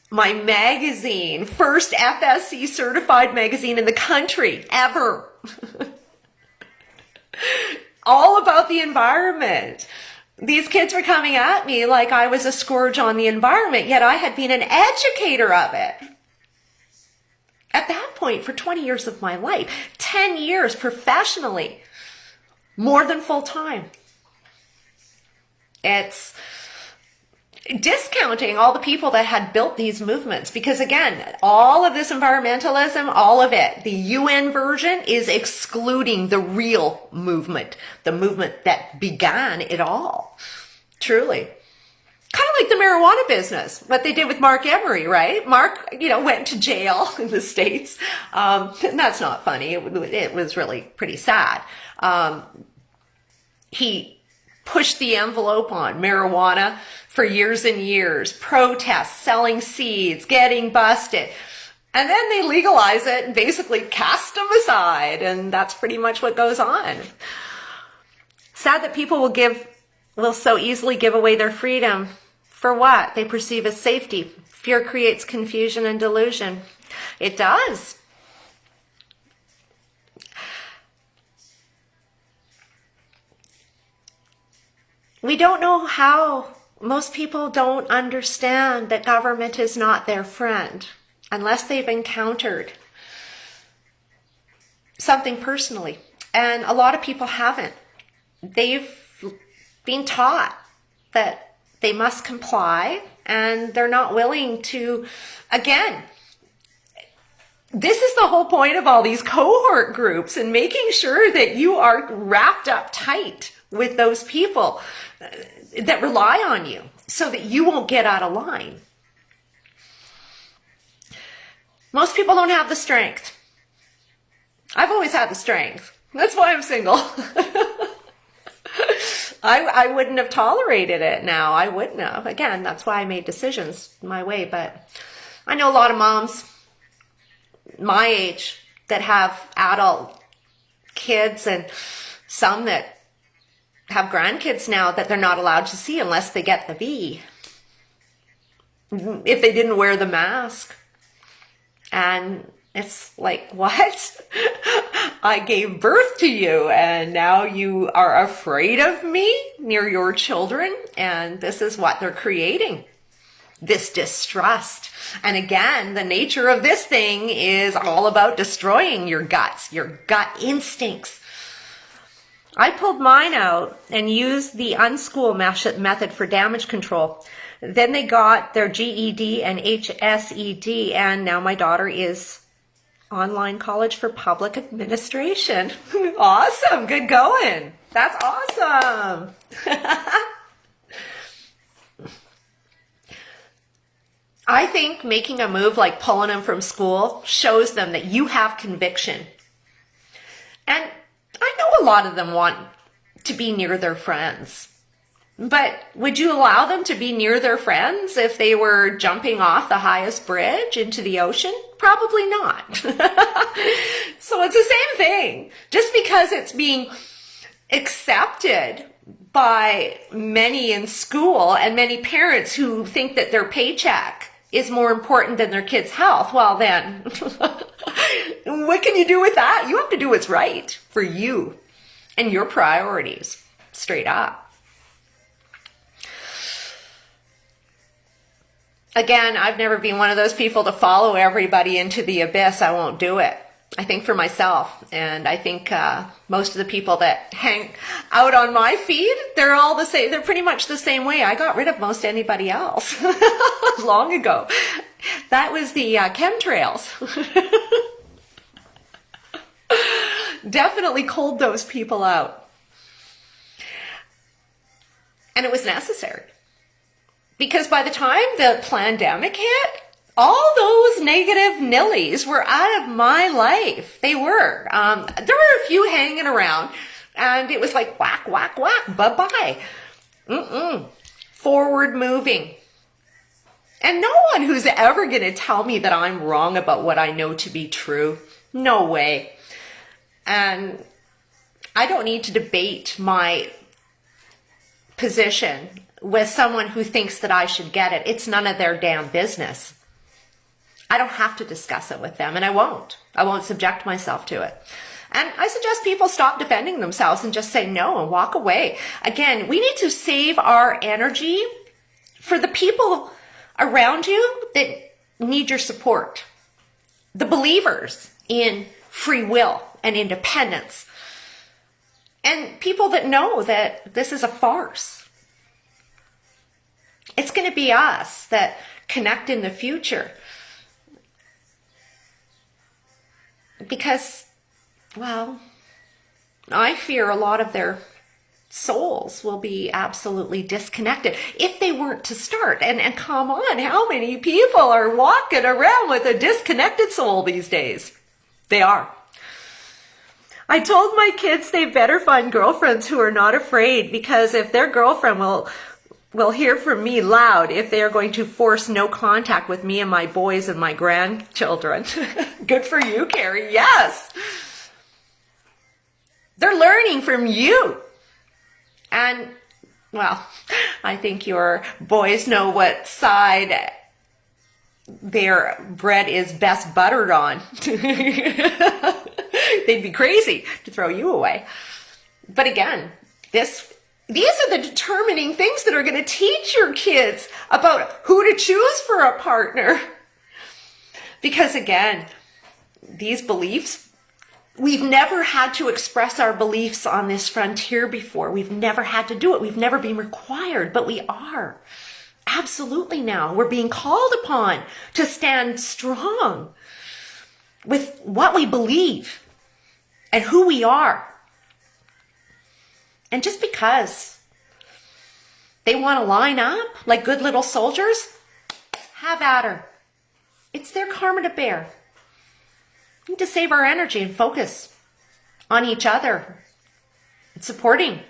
my magazine, first FSC certified magazine in the country ever. All about the environment. These kids were coming at me like I was a scourge on the environment, yet I had been an educator of it. At that point, for 20 years of my life, 10 years professionally, more than full time. It's discounting all the people that had built these movements because, again, all of this environmentalism, all of it, the UN version is excluding the real movement, the movement that began it all. Truly. Kind of like the marijuana business, what they did with Mark Emery, right? Mark, went to jail in the States. And that's not funny. It was really pretty sad. He pushed the envelope on marijuana for years and years, protests, selling seeds, getting busted. And then they legalize it and basically cast them aside. And that's pretty much what goes on. Sad that people will so easily give away their freedom for what they perceive as safety. Fear creates confusion and delusion. It does. We don't know how. Most people don't understand that government is not their friend unless they've encountered something personally. And a lot of people haven't. They've been taught that they must comply, and they're not willing to, again, this is the whole point of all these cohort groups and making sure that you are wrapped up tight with those people that rely on you. so that you won't get out of line. Most people don't have the strength. I've always had the strength. That's why I'm single. I wouldn't have tolerated it now. I wouldn't have. Again, that's why I made decisions my way. But I know a lot of moms my age that have adult kids and some that have grandkids now that they're not allowed to see unless they get the V. If they didn't wear the mask. And it's like, what? I gave birth to you and now you are afraid of me near your children? And this is what they're creating. This distrust. And again, the nature of this thing is all about destroying your guts, your gut instincts. I pulled mine out and used the unschool method for damage control. Then they got their GED and HSED, and now my daughter is online college for public administration. Awesome. Good going. That's awesome. I think making a move like pulling them from school shows them that you have conviction. And I know a lot of them want to be near their friends. But would you allow them to be near their friends if they were jumping off the highest bridge into the ocean? Probably not. So it's the same thing. Just because it's being accepted by many in school and many parents who think that their paycheck is more important than their kids' health, well then, what can you do with that? You have to do what's right for you and your priorities, straight up. Again, I've never been one of those people to follow everybody into the abyss. I won't do it. I think for myself. And I think most of the people that hang out on my feed, they're all the same. They're pretty much the same way. I got rid of most anybody else long ago. That was the chemtrails. Definitely culled those people out. And it was necessary. Because by the time the pandemic hit, all those negative nillies were out of my life. They were. There were a few hanging around, and it was like whack, whack, whack, bye-bye. Forward moving. And no one who's ever going to tell me that I'm wrong about what I know to be true. No way. And I don't need to debate my position with someone who thinks that I should get it. It's none of their damn business. I don't have to discuss it with them, and I won't. I won't subject myself to it. And I suggest people stop defending themselves and just say no and walk away. Again, we need to save our energy for the people around you that need your support. The believers in free will and independence. And people that know that this is a farce. It's going to be us that connect in the future. Because, well, I fear a lot of their souls will be absolutely disconnected if they weren't to start. And come on, how many people are walking around with a disconnected soul these days? They are. I told my kids they better find girlfriends who are not afraid, because if their girlfriend will hear from me loud if they are going to force no contact with me and my boys and my grandchildren. Good for you, Carrie. Yes. They're learning from you. And, well, I think your boys know what side their bread is best buttered on. They'd be crazy to throw you away. But again, these are the determining things that are going to teach your kids about who to choose for a partner. Because again, these beliefs, we've never had to express our beliefs on this frontier before. We've never had to do it. We've never been required, but we are. Absolutely now. We're being called upon to stand strong with what we believe and who we are. And just because They want to line up like good little soldiers. Have at her. It's their karma to bear. We need to save our energy and focus on each other and supporting.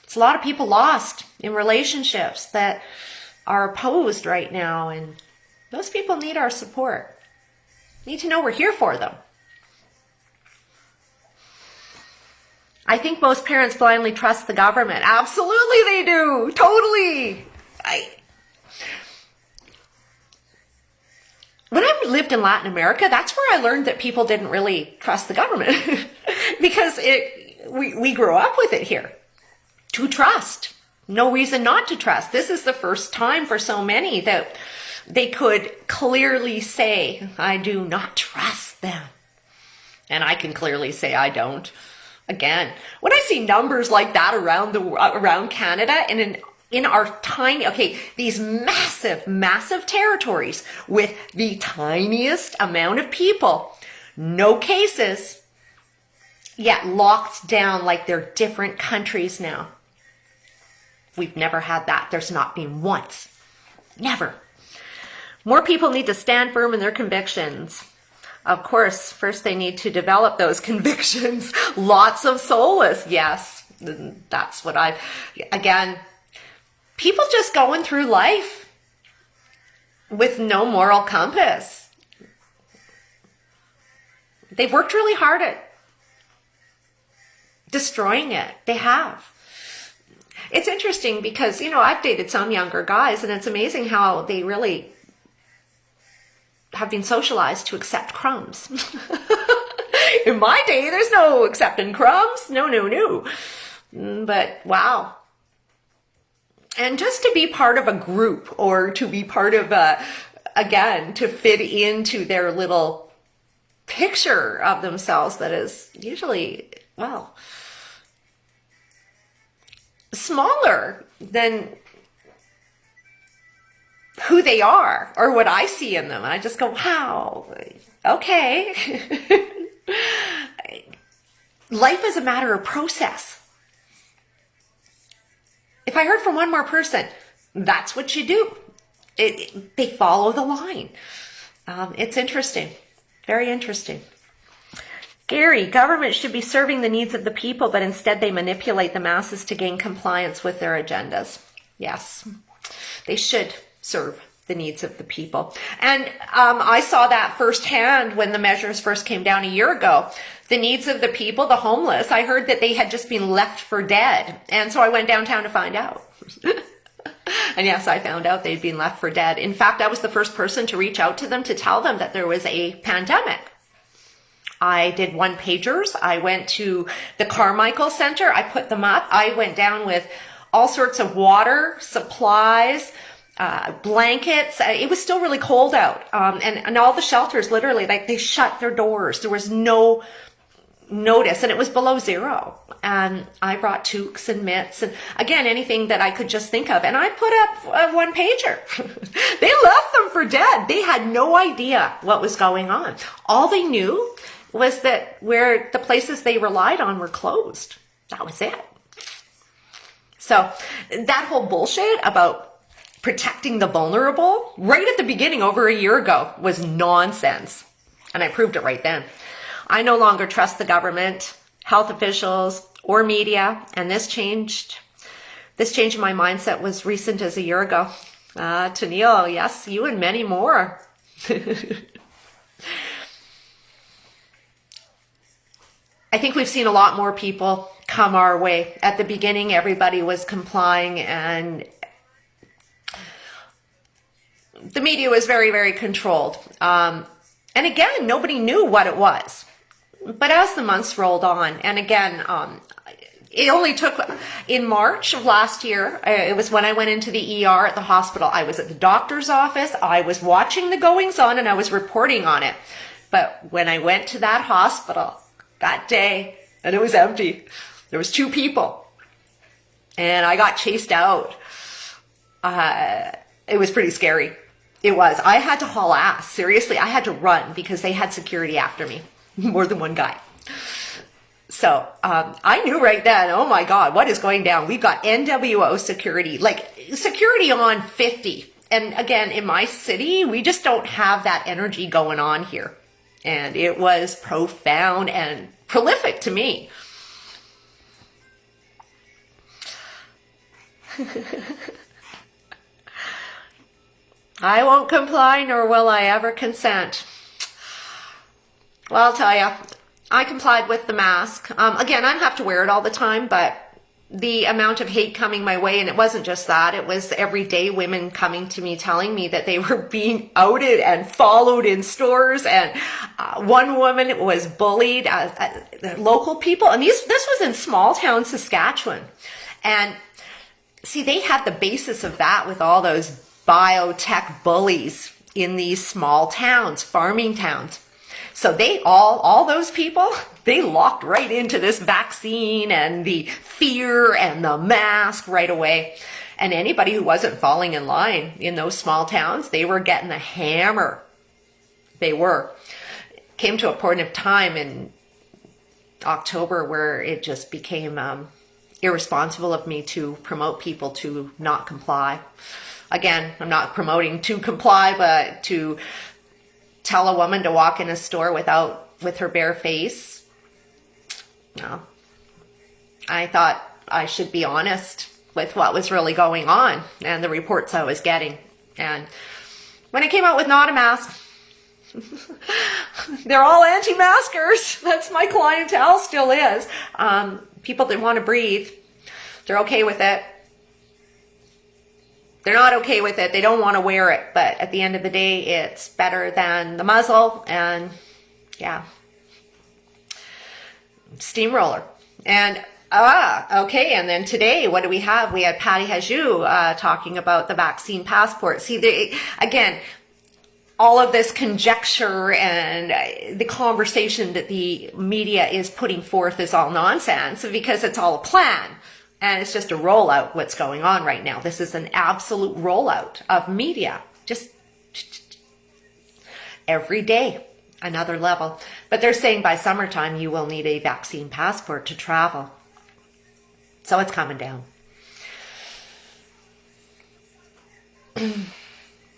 It's a lot of people lost in relationships that are opposed right now, and those people need our support. Need to know we're here for them. I think most parents blindly trust the government. Absolutely they do. Totally. When I lived in Latin America, that's where I learned that people didn't really trust the government because we grew up with it here. To trust. No reason not to trust. This is the first time for so many that they could clearly say, I do not trust them. And I can clearly say I don't. Again, when I see numbers like that around Canada and in our tiny, these massive territories with the tiniest amount of people, no cases, yet locked down like they're different countries now. We've never had that. There's not been once. Never. More people need to stand firm in their convictions. Of course, first they need to develop those convictions. Lots of solace. Yes, that's what again, people just going through life with no moral compass. They've worked really hard at destroying it. They have. It's interesting because, I've dated some younger guys, and it's amazing how they really have been socialized to accept crumbs. In my day, there's no accepting crumbs. No. But wow. And just to be part of a group or to be part of to fit into their little picture of themselves that is usually, smaller than who they are or what I see in them. I just go, wow, okay. Life is a matter of process. If I heard from one more person, that's what you do. They follow the line. It's interesting. Very interesting. Gary, government should be serving the needs of the people, but instead they manipulate the masses to gain compliance with their agendas. Yes, they should serve the needs of the people. And I saw that firsthand when the measures first came down a year ago. The needs of the people, the homeless, I heard that they had just been left for dead. And so I went downtown to find out. And yes, I found out they'd been left for dead. In fact, I was the first person to reach out to them to tell them that there was a pandemic. I did one-pagers. I went to the Carmichael Center. I put them up. I went down with all sorts of water, supplies, blankets. It was still really cold out. And all the shelters, literally, they shut their doors. There was no notice, and it was below zero. And I brought toques and mitts and, again, anything that I could just think of. And I put up a one-pager. They left them for dead. They had no idea what was going on. All they knew was that where the places they relied on were closed. That was it. So that whole bullshit about protecting the vulnerable right at the beginning over a year ago was nonsense. And I proved it right then. I no longer trust the government, health officials, or media. And this change in my mindset was recent as a year ago. Tennille, yes, you and many more. I think we've seen a lot more people come our way. At the beginning, everybody was complying, and the media was very, very controlled. And again, nobody knew what it was. But as the months rolled on, and again, it only took, in March of last year, it was when I went into the ER at the hospital. I was at the doctor's office, I was watching the goings on, and I was reporting on it. But when I went to that hospital that day, and it was empty, there was 2 people, and I got chased out. It was pretty scary. It was. I had to haul ass. Seriously, I had to run because they had security after me. More than one guy. So I knew right then, oh my God, what is going down? We've got NWO security, like security on 50. And again, in my city, we just don't have that energy going on here. And it was profound and prolific to me. I won't comply, nor will I ever consent. Well, I'll tell you, I complied with the mask. Again, I don't have to wear it all the time, but the amount of hate coming my way, and it wasn't just that, it was everyday women coming to me telling me that they were being outed and followed in stores, and one woman was bullied, local people, and this was in small town Saskatchewan. And see, they had the basis of that with all those biotech bullies in these small towns, farming towns. So they all those people, they locked right into this vaccine and the fear and the mask right away. And anybody who wasn't falling in line in those small towns, they were getting the hammer. They were. Came to a point of time in October where it just became irresponsible of me to promote people to not comply. Again, I'm not promoting to comply, but to tell a woman to walk in a store with her bare face. No. I thought I should be honest with what was really going on and the reports I was getting. And when I came out with not a mask, they're all anti-maskers. That's my clientele, still is. People that want to breathe, they're okay with it. They're not okay with it. They don't want to wear it. But at the end of the day, it's better than the muzzle. And yeah, steamroller. And okay. And then today, what do we have? We had Patty Hajou talking about the vaccine passport. See, again, all of this conjecture and the conversation that the media is putting forth is all nonsense because it's all a plan. And it's just a rollout, what's going on right now. This is an absolute rollout of media. Just every day, another level. But they're saying by summertime, you will need a vaccine passport to travel. So it's coming down.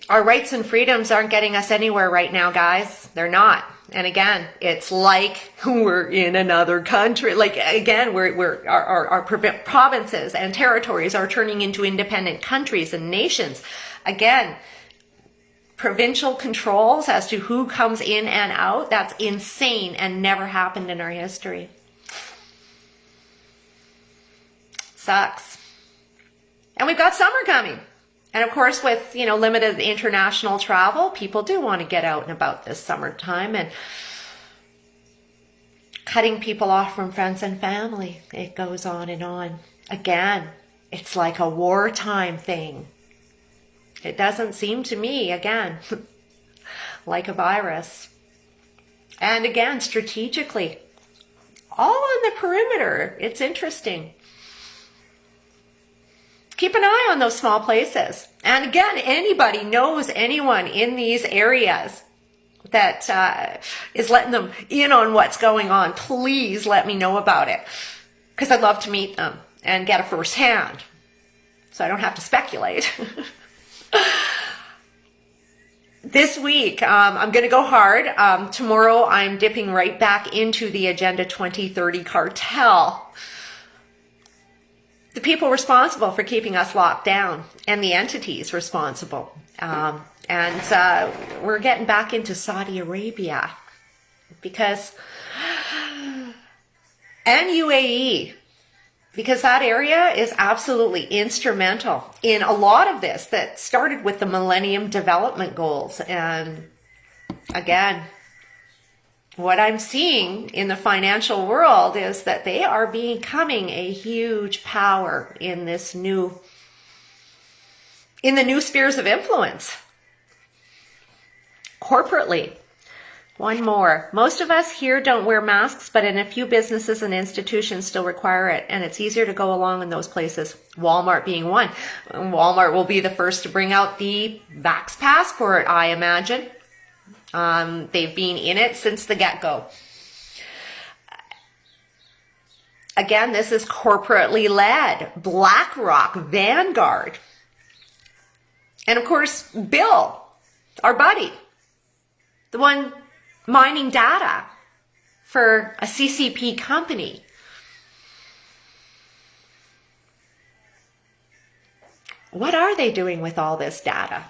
Our rights and freedoms aren't getting us anywhere right now, guys. They're not. And again, it's like we're in another country. Like again, our provinces and territories are turning into independent countries and nations. Again, provincial controls as to who comes in and out, that's insane and never happened in our history. Sucks. And we've got summer coming. And of course, with, limited international travel, people do want to get out and about this summertime and cutting people off from friends and family. It goes on and on. Again, it's like a wartime thing. It doesn't seem to me, again, like a virus. And again, strategically, all on the perimeter. It's interesting. Keep an eye on those small places. And again, anybody knows anyone in these areas that is letting them in on what's going on, please let me know about it. Because I'd love to meet them and get a first hand so I don't have to speculate. This week, I'm going to go hard. Tomorrow, I'm dipping right back into the Agenda 2030 cartel. The people responsible for keeping us locked down and the entities responsible. And we're getting back into Saudi Arabia because, and UAE, because that area is absolutely instrumental in a lot of this that started with the Millennium Development Goals. And again, what I'm seeing in the financial world is that they are becoming a huge power in the new spheres of influence. Corporately. One more. Most of us here don't wear masks, but in a few businesses and institutions still require it, and it's easier to go along in those places. Walmart being one. Walmart will be the first to bring out the Vax passport, I imagine. They've been in it since the get-go. Again, this is corporately led. BlackRock, Vanguard. And of course, Bill, our buddy, the one mining data for a CCP company. What are they doing with all this data?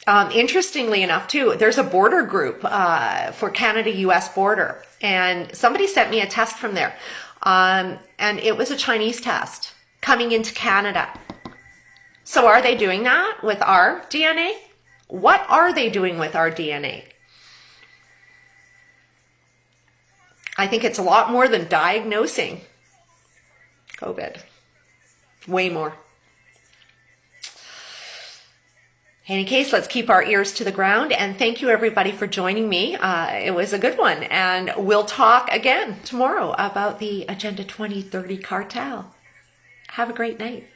Interestingly enough, too, there's a border group for Canada-US border, and somebody sent me a test from there, and it was a Chinese test coming into Canada. So are they doing that with our DNA? What are they doing with our DNA? I think it's a lot more than diagnosing COVID. Way more. In any case, let's keep our ears to the ground, and thank you everybody for joining me. It was a good one, and we'll talk again tomorrow about the Agenda 2030 cartel. Have a great night.